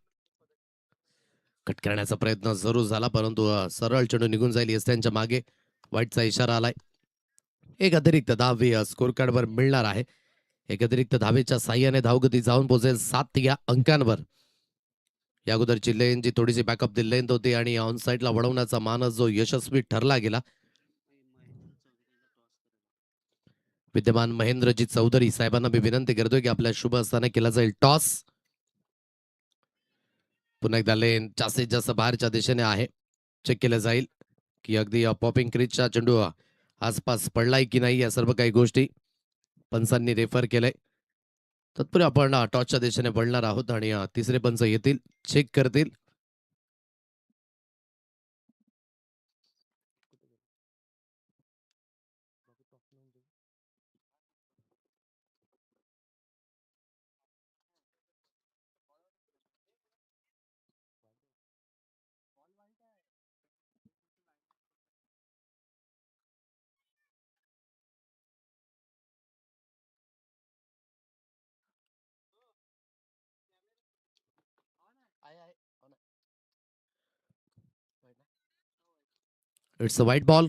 कट करण्याचा प्रयत्न जरूर झाला परंतु सरळ चेंडू निघून जाईल. येस त्यांच्या मागे वाईटचा इशारा आलाय. एक अतिरिक्त धाव स्कोर कार्डवर मिळणार आहे. एक अतिरिक्त धावेच्या साह्याने धावगती जाऊन पोहोचेल 7 या अंकांवर. या अगोदरची लेन जी थोडीशी बॅकअप दी लेंथ होती आणि ऑन साईडला वळवण्याचा मानस जो यशस्वी ठरला गेला. विद्यमान महेंद्रजी चौधरी साहेबांना मी विनंती करतोय की आपल्या शुभ हस्ताने केला जाईल टॉस. पुन्हा एकदा लेन जास्तीत जास्त बाहेरच्या दिशेने आहे. चेक केलं जाईल की अगदी पॉपिंग क्रीजच्या चेंडू आसपास पडलाय की नाही या सर्व काही गोष्टी पंचांनी रेफर केलंय. तत्पूर्वी आपण टॉसच्या दिशेने वळणार आहोत आणि तिसरे पंच येतील, चेक करतील. It's a white ball.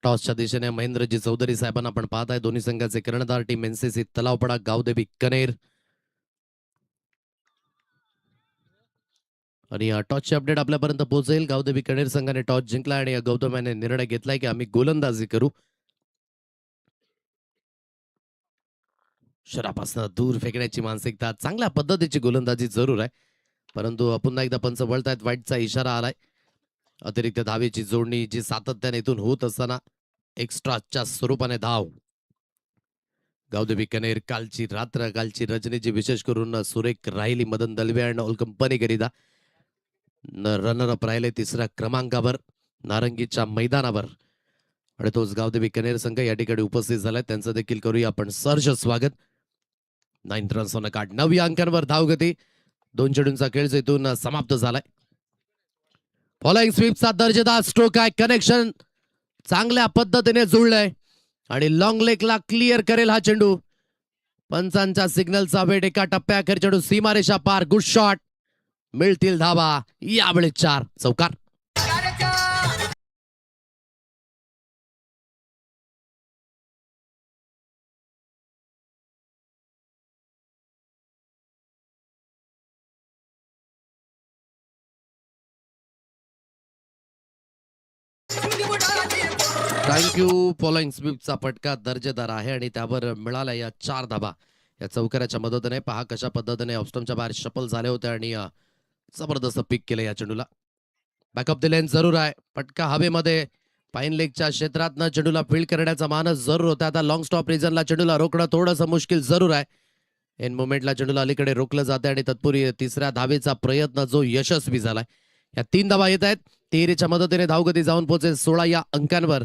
टॉसच्या दिशेने महेंद्रजी चौधरी साहेबांना आपण पाहत आहे. दोन्ही संघाचे कर्णधार टीम एनसीसी तलावपडा गावदेवी कनेर. आणि टॉसची अपडेट आपल्यापर्यंत पोहोचेल. गावदेवी कनेर संघाने टॉस जिंकला आणि गौतम याने निर्णय घेतलाय की आम्ही गोलंदाजी करू. शरापासून दूर फेकण्याची मानसिकता, चांगल्या पद्धतीची गोलंदाजी जरूर आहे, परंतु पुन्हा एकदा पंच वळतायत. वाईटचा इशारा आलाय. अतिरिक्त धावेची जोडणी जी सातत्याने इथून होत असताना एक्स्ट्राच्या स्वरूपाने धाव. गावदेवी कनेर कालची रात्र, कालची रजनी जी विशेष करून सुरेख राहिली मदन दलवे आणि ऑल कंपनी करिता. रनरअप राहिले तिसऱ्या क्रमांकावर नारंगीच्या मैदानावर आणि तोच गावदेवी कनेर संघ या ठिकाणी उपस्थित झालाय. त्यांचं देखील करूया आपण सहर्ष स्वागत. 9 रन्स ऑन कार्ड, 9 अंकांवर धावगती. 2 चेंडूंचा खेळ इथून समाप्त झालाय. फॉलोइंग स्वीपचा दर्जेदार स्ट्रोक आहे. कनेक्शन चांगल्या पद्धतीने जुळलंय आणि लॉंग लेगला क्लिअर करेल हा चेंडू. पंचांच्या सिग्नलचा वेट एका टप्प्याखेर चेंडू सीमारेषा पार. Good shot. मिळतील धावा. यावेळी 4 चौकार. थँक्यू. फॉलोइंग स्वीपचा फटका दर्जेदार आहे आणि त्यावर मिळाल्या या 4 धाबा या चौकाराच्या मदतीने. पहा कशा पद्धतीने ऑफस्टमच्या बाहेर शपल झाले होते आणि जबरदस्त पिक केलं या चेंडूला. बॅकअप द लेन जरूर आहे. फटका हवेमध्ये पाईन लेगच्या क्षेत्रातनं चेंडूला फील्ड करण्याचा मानस जरूर होता. आता लॉंग स्टॉप रिजनला चेंडूला रोखणं थोडंसं मुश्किल जरूर आहे. एन मुवमेंटला चेंडूला अलीकडे रोखलं जाते आणि तत्पूर्वी तिसऱ्या धावेचा प्रयत्न जो यशस्वी झालाय. या 3 धावा येत आहेत. तिहेरीच्या मदतीने धावगती जाऊन पोहोचेल 16 या अंकांवर.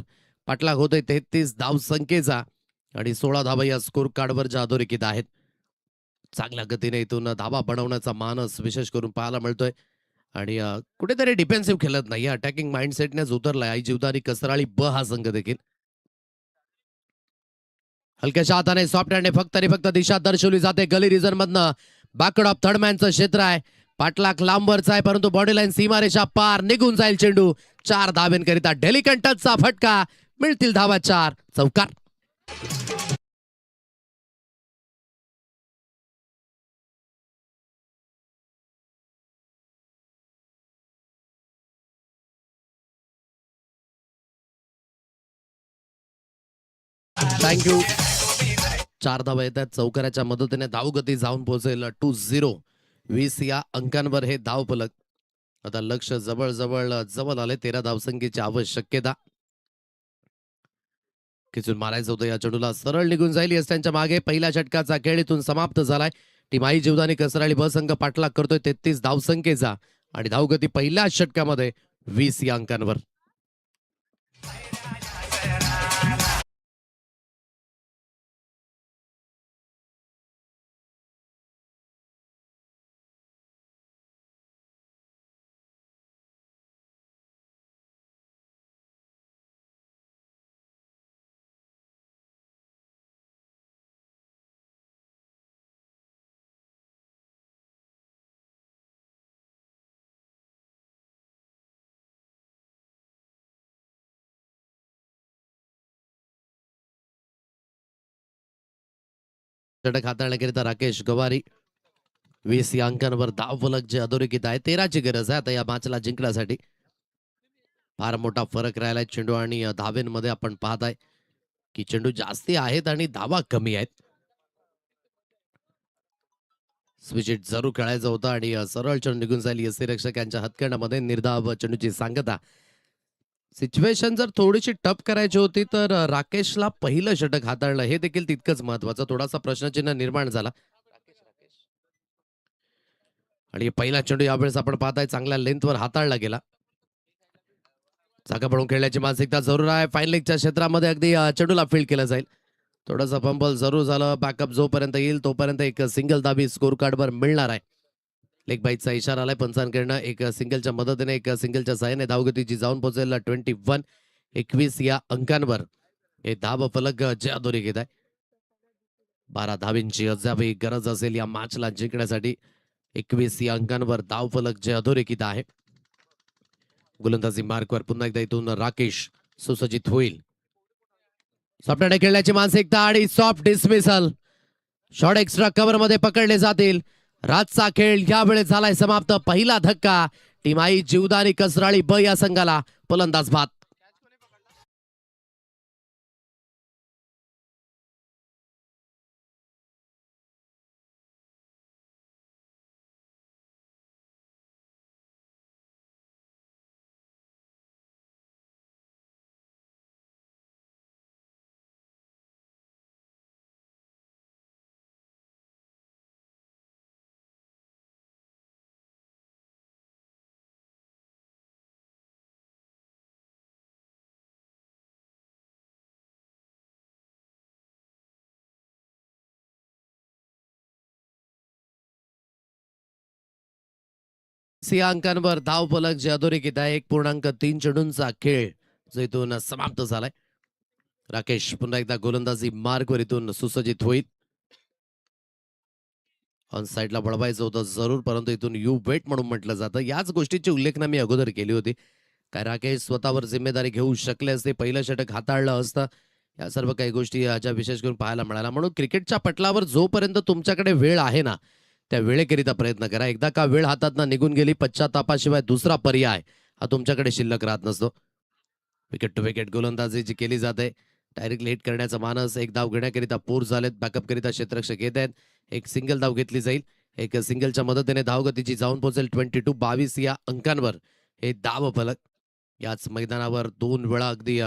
पाठलाग होतोय 33 धाव संख्येचा आणि 16 धावा या स्कोर कार्डवर ज्या अधोरेखित आहेत. चांगल्या गतीने इथून धावा बनवण्याचा मानस विशेष करून पाहायला मिळतोय आणि कुठेतरी डिफेन्सिव्ह खेळत नाही. अटॅकिंग माइंडसेटनेच उतरलाय. आई जीवदानी कसराळी ब हा संघ देखील. हलक्याच्या हाताने सॉफ्ट हँडने फक्त आणि फक्त दिशा दर्शवली जाते. गली रिझन मधनं बॅकवर्ड ऑफ थर्ड मॅनचं क्षेत्र आहे. पाठलाग लांबवरचा आहे परंतु बॉडी लाईन सीमारेषा पार. निघून जाईल चेंडू. 4 धावेंकरिता डेलिकंट टचचा फटका. मिळतील धावा 4 चौकार. थँक्यू. 4 धावा येतात. चौकाराच्या मदतीने धावगती जाऊन पोहोचेल 2-0. 20 या अंकांवर हे धाव फलक. आता लक्ष जवळ जवळ आले. 13 धावसंख्येची आवश्यकता. खिचून मारायचं होतं या चेंडूला. सरळ निघून जाईल. यस त्यांच्या मागे. पहिल्या षटकाचा खेळ इथून समाप्त झालाय. टीम आई जीवदानी कसराळी ब संघ पाठलाग करतोय 33 धावसंख्येचा आणि धावगती पहिल्या षटकामध्ये 20 या अंकांवर. षटक हाताळण्याकरिता राकेश गवारी. 20 या अंकांवर धाव फलक जे अधोरेखित आहे. 13ची गरज आहे आता या मॅचला जिंकण्यासाठी. फार मोठा फरक राहिलाय चेंडू आणि धावेंमध्ये. आपण पाहताय की चेंडू जास्ती आहेत आणि धावा कमी आहेत. स्विच इट जरूर खेळायचं होतं आणि सरळ चेंडू निघून जाईल यष्टीरक्षकांच्या हातकंडामध्ये. निर्धाव चेंडूची सांगता. सिच्युएशन जर थोडीशी टफ करायची होती तर राकेशला पहिलं षटक हाताळलं हे देखील तितकंच महत्वाचं. थोडासा प्रश्नचिन्ह निर्माण झाला आणि पहिला चेंडू यावेळेस आपण पाहताय चांगल्या लेंथवर हाताळला गेला. जागा पडून खेळण्याची मानसिकता जरूर आहे. फाईन लेगच्या क्षेत्रामध्ये अगदी चेंडूला फील्ड केलं जाईल. थोडंसं फंबल जरूर झालं. बॅकअप जोपर्यंत येईल तोपर्यंत एक सिंगल दाबी स्कोर कार्डवर मिळणार आहे. लेग बाईटचा इशारा आलाय पंचांकडनं. एक सिंगलच्या मदतीने एक सिंगलच्या सहाय्याने धावगतीची जाऊन पोहोचेल 21 या अंकांवर. हे धाव फलक जयादोरी घेत आहे. 12 धावींची अजाबी गरज असेल या मॅचला जिंकण्यासाठी. 21 या अंकांवर धाव फलक जयादोरेखित आहे. गोलंदाजी मार्कवर पुन्हा एकदा इथून राकेश सुसज्जित होईल. सॉफ्टने खेळण्याची मानसिकता आणि soft dismissal. Short extra cover मध्ये पकडले जातील. रातचा खेळ यावेळेस झालाय समाप्त. पहिला धक्का टीमाई जीवदानी कसराळी ब या संघाला. फलंदाज बाद. या अंकांवर धाव फलक जयादोरेखित आहे. 1.3 चेंडूंचा खेळ जो इथून समाप्त झालाय. राकेश पुन्हा एकदा गोलंदाजी मार्गवर इथून सुसज्जित होईल. ऑन साईडला वळवायचं होतं जरूर, परंतु इथून यू वेट म्हणून म्हटलं जातं. याच गोष्टीची उल्लेखना मी अगोदर केली होती. काय राकेश स्वतःवर जिम्मेदारी घेऊ शकले असते, पहिलं षटक हाताळलं असतं. या सर्व काही गोष्टी ज्या विशेष करून पाहायला मिळाल्या. म्हणून क्रिकेटच्या पटलावर जोपर्यंत तुमच्याकडे वेळ आहे ना त्या वेळेकरिता प्रयत्न करा. एकदा का वेळ हातातनं निघून गेली पश्चातापाशिवाय दुसरा पर्याय हा तुमच्याकडे शिल्लक राहत नसतो. विकेट टू विकेट गोलंदाजी जी केली जाते. डायरेक्टली हिट करण्याचा मानस. एक धाव घेण्याकरिता पोर झालेत. बॅकअप करिता क्षेत्ररक्षक येत आहेत. एक सिंगल धाव घेतली जाईल. एक सिंगलच्या मदतीने धावगतीची जाऊन पोहोचेल 22 या अंकांवर. हे धाव फलक. याच मैदानावर 2 वेळा अगदी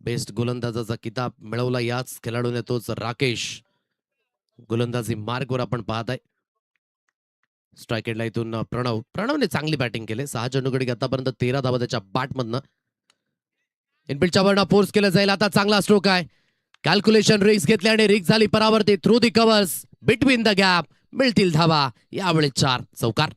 बेस्ट गोलंदाजाचा किताब मिळवला याच खेळाडूने, तोच राकेश. गोलंदाजी मार्गवर आपण पाहत आहे. स्ट्राईक एंडला इथून प्रणवने चांगली बॅटिंग केली. 6 चेंडूकडे आतापर्यंत 13 धावा त्याच्या बॅटमधनं. इनफिल्डच्या वरनं फोर्स केलं जाईल. आता चांगला स्ट्रोक आहे. कॅल्क्युलेशन रिक्स घेतले आणि रिक्स झाली परावर्तित. Through the covers between the gap मिळतील धावा. यावेळी 4 चौकार.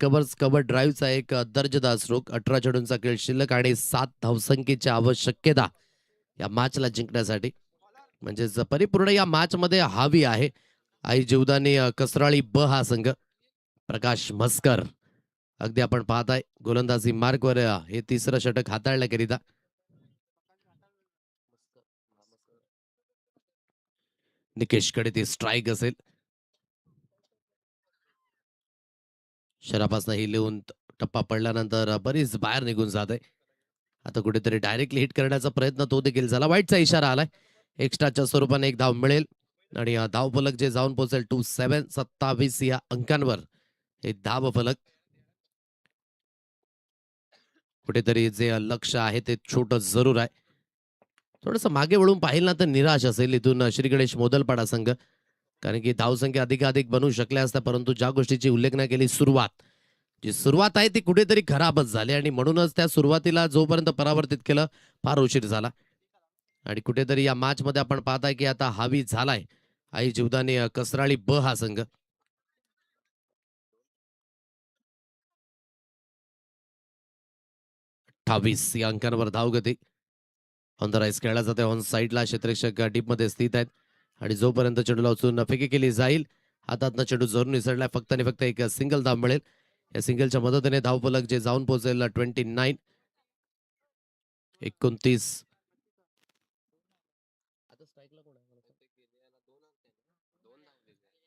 कव्हर्स कव्हर ड्राईव्हचा एक दर्जेदार स्ट्रोक. 18 चेंडूंचा खेळ शिल्लक आणि 7 धावसंख्येची आवश्यकता या मॅचला जिंकण्यासाठी. म्हणजेच परिपूर्ण या मॅच मध्ये हावी आहे आई जीवदानी कसराळी ब हा संघ. प्रकाश म्हस्कर अगदी आपण पाहताय गोलंदाजी मार्गवर हे तिसरं षटक हाताळण्याकरिता. निकेशकडे ती स्ट्राईक असेल. शरापासनं ही लिहून टप्पा पडल्यानंतर बरीच बाहेर निघून जात आहे. आता कुठेतरी डायरेक्टली हिट करण्याचा प्रयत्न तो देखील झाला. वाईटचा इशारा आलाय. एक्स्ट्राच्या स्वरूपाने एक धाव मिळेल आणि धाव फलक जे जाऊन पोहोचेल 27 या अंकांवर. हे धाव फलक. कुठेतरी जे लक्ष आहे ते छोटं जरूर आहे. थोडस मागे वळून पाहिलं ना तर निराश असेल इथून श्री गणेश मोदलपाडा संघ. कारण की धावसंख्या अधिकाधिक बनवू शकल्या असत्या, परंतु ज्या गोष्टीची उल्लेखना केली जी सुरुवात आहे ती कुठेतरी खराबच झाली आणि म्हणूनच त्या सुरुवातीला जोपर्यंत परावर्तित केलं फार उशीर झाला. आणि कुठेतरी या मॅच मध्ये आपण पाहताय की आता हावी झालाय आई जीवदानी कसराळी ब हा संघ. या अंकांवर धावगती. ऑन द राईस खेळला जाते. ऑन साईडला क्षेत्ररक्षक डीप मध्ये स्थित आहेत आणि जोपर्यंत चेंडूला उचलून फेकी केली जाईल हातातनं चेंडू जरूर निसरलाय फक्त आणि फक्त एक सिंगल धाव मिळेल. या सिंगलच्या मदतीने धावफलक जे जाऊन पोहोचेल 29 29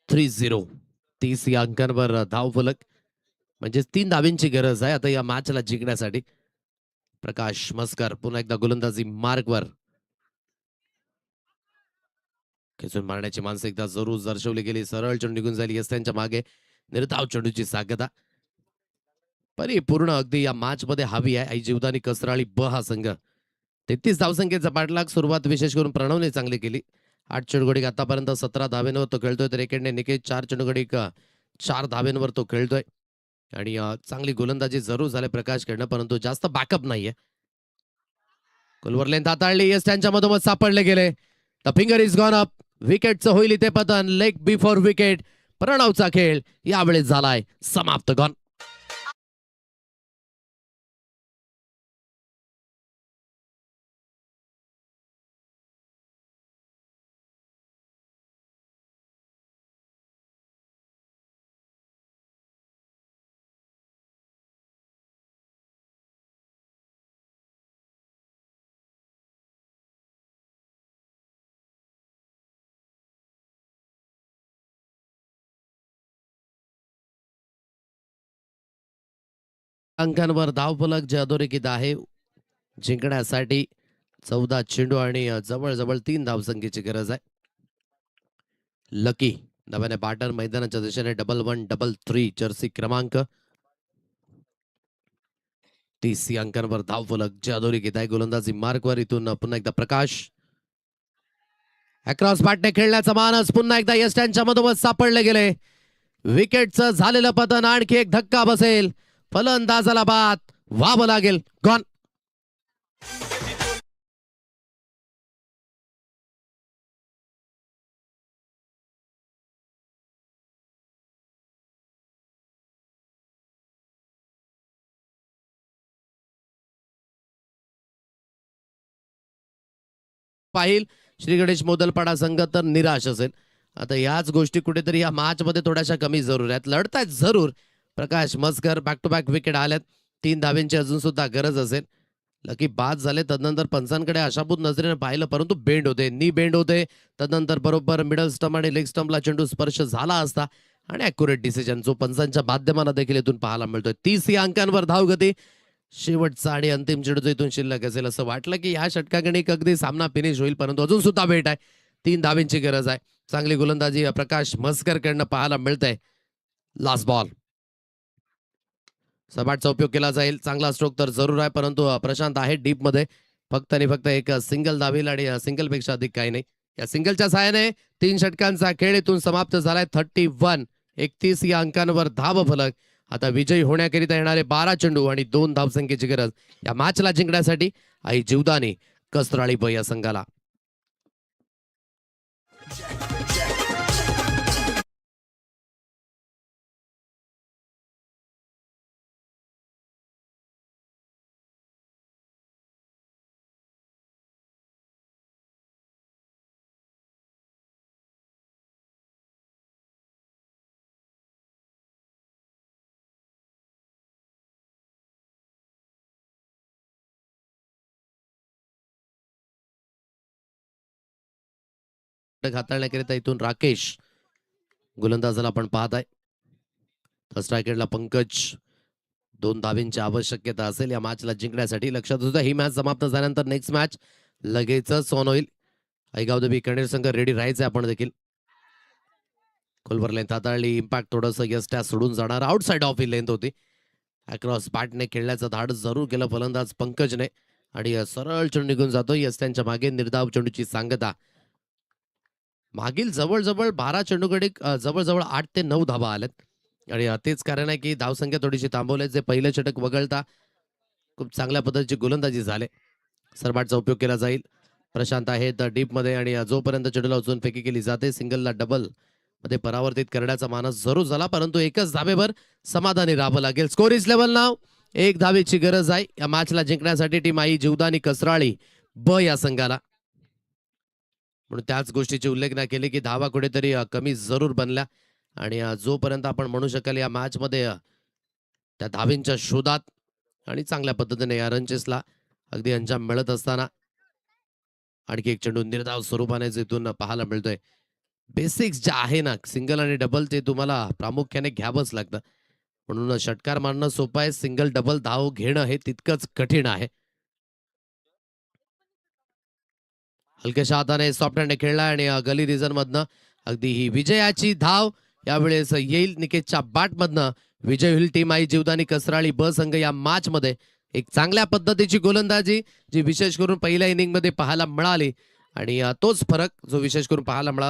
30 30 या अंकांवर धावफलक म्हणजे 3 धावींची गरज आहे आता या मॅचला जिंकण्यासाठी. प्रकाश मस्कर पुन्हा एकदा गोलंदाजी मार्कवर खेचून मारण्याची मानसिकता जरूर दर्शवली गेली. सरळ चेंडू निघून जाईल यस त्यांच्या मागे निर्धाव चेंडूची साध्यता परिपूर्ण अगदी या मॅच मध्ये हवी आहे. आई जीवदानी कसराळी ब हा संघ 33 धावसंख्येचा पाठलाग सुरुवात विशेष करून प्रणवने चांगली केली. 8 चेंडूगडी आतापर्यंत 17 धावेंवर तो खेळतोय तर एकेडने निकेश 4 चेंडूगडी 4 धावेंवर तो खेळतोय आणि चांगली गोलंदाजी जरूर झाले प्रकाश खेळणं परंतु जास्त बॅकअप नाहीये. कुलवर लेंथ हाताळली यस त्यांच्या मधोमध सापडले गेले. The finger is gone up. विकेटचं होईल इथे पतन. Leg before wicket. प्रणवचा खेळ यावेळेस झालाय समाप्त. गॉन. अंकांवर धावफलक जे अधोरेखित आहे जिंकण्यासाठी 14 चेंडू आणि जवळजवळ 3 धावसंख्येची गरज आहे. लकी नव्याने बॅटर मैदानाच्या दिशेने 1133 जर्सी क्रमांक 30 या अंकांवर धावफलक जे अधोरेखित आहे. गोलंदाजी मार्कवर इथून पुन्हा एकदा प्रकाश अक्रॉस बॅटने खेळण्याचा मानस पुन्हा एकदा यस्टॅनच्या मधोमध सापडले गेले. विकेटचं झालेलं पतन. आणखी एक धक्का बसेल. फलंदाजाला बाद व्हावं लागेल. गॉन. पाहिल श्री गणेश मोदलपाडा संघ तर निराश असेल. आता याच गोष्टी कुठेतरी या मॅच मध्ये थोड्याशा कमी जरूर आहेत. लढतायत जरूर. प्रकाश मस्कर बॅक टू बॅक विकेट आल्यात. 3 धावेंची अजून सुद्धा गरज असेल. लकी बाद झाले तदनंतर पंचांकडे आशाभूत नजरेने पाहिलं परंतु बेंड होते नी बेंड होते. तदनंतर बरोबर मिडल स्टंप आणि लेग स्टंपला चेंडू स्पर्श झाला असता आणि अॅक्युरेट डिसिजन जो पंचांच्या माध्यमाला देखील इथून पाहायला मिळतोय. 30 या अंकांवर धावगती. शेवटचा आणि अंतिम चेंडू इथून शिल्लक असेल असं वाटलं की या षटकागणिक अगदी सामना फिनिश होईल परंतु अजून सुद्धा वेट आहे. 3 धावेंची गरज आहे. चांगली गोलंदाजी प्रकाश मस्कर कडनं पाहायला मिळतंय. लास्ट बॉल सपाटचा उपयोग केला जाईल. चांगला स्ट्रोक तर जरूर आहे परंतु प्रशांत आहे डीप मध्ये. फक्त आणि फक्त एक सिंगल धावेल आणि सिंगल पेक्षा अधिक काही नाही. या सिंगलच्या सहाय्याने 3 षटकांचा खेळ इथून समाप्त झालाय. 31 या अंकांवर धाव फलक. आता विजयी होण्याकरिता येणारे 12 चेंडू आणि 2 धावसंख्येची गरज या मॅचला जिंकण्यासाठी आई जीवदानी कसराळी ब या संघाला. हाताळण्याकरिता इथून राकेश गोलंदाजाला आपण पाहत आहे. स्ट्रायकरला पंकज. 2 धावेंची आवश्यकता असेल या मॅचला जिंकण्यासाठी. लक्षात होतं ही मॅच समाप्त झाल्यानंतर नेक्स्ट मॅच लगेचच ऑन होईल. आईगाव देवी कणेर संघ रेडी राहायचंय आपण देखील. खोलवर लेंथ हाताळली. इम्पॅक्ट थोडंसं यस्ट्या सोडून जाणार. आउटसाइड ऑफ ही लेंथ होती. अक्रॉस बॅटने खेळण्याचं धाड जरूर केलं फलंदाज पंकजने आणि सरळ चेंडू निघून जातो. यस्ट्यांच्या मागे निर्धाव चेंडूची सांगता. मागील जवळजवळ 12 चेंडूकडे जवळजवळ 8 ते 9 धावा आल्यात आणि तेच कारण आहे की धावसंख्या थोडीशी थांबवली. जे पहिले षटक वगळता खूप चांगल्या पद्धतीची गोलंदाजी झाले. सरबाटचा उपयोग केला जाईल. प्रशांत आहेत डीप मध्ये आणि जोपर्यंत चेंडूला उचलून फेकी केली जाते सिंगलला डबल मध्ये परावर्तित करण्याचा मानस जरूर झाला परंतु एकच धावेवर समाधानी राहावं लागेल. स्कोर इज लेवल नाव. 1 धावेची गरज आहे या मॅचला जिंकण्यासाठी टीम आई जीवदानी कसराळी ब या संघाला. म्हणून त्याच गोष्टीची उल्लेख नाही केली की धावा कुठेतरी कमी जरूर बनल्या आणि जोपर्यंत आपण म्हणू शकाल या मॅचमध्ये त्या धावींच्या शोधात आणि चांगल्या पद्धतीने या रनचेसला अगदी अंजाम मिळत असताना आणखी एक चेंडू निर्धाव स्वरूपाने इथून पाहायला मिळतोय. बेसिक्स जे आहे ना सिंगल आणि डबल ते तुम्हाला प्रामुख्याने घ्यावंच लागतं. म्हणून षटकार मारणं सोपं आहे, सिंगल डबल धाव घेणं हे तितकंच कठीण आहे. हलक्याशा हाताने सॉफ्ट हँडने खेळला आणि गली रिजन मधनं अगदी ही विजयाची धाव यावेळेस येईल निकेशच्या बॅट मधनं. विजय होईल टीम आई जीवदानी कसराळी ब संघ या मॅच मध्ये. एक चांगल्या पद्धतीची गोलंदाजी जी विशेष करून पहिल्या इनिंग मध्ये पाहायला मिळाली आणि तोच फरक जो विशेष करून पाहायला मिळाला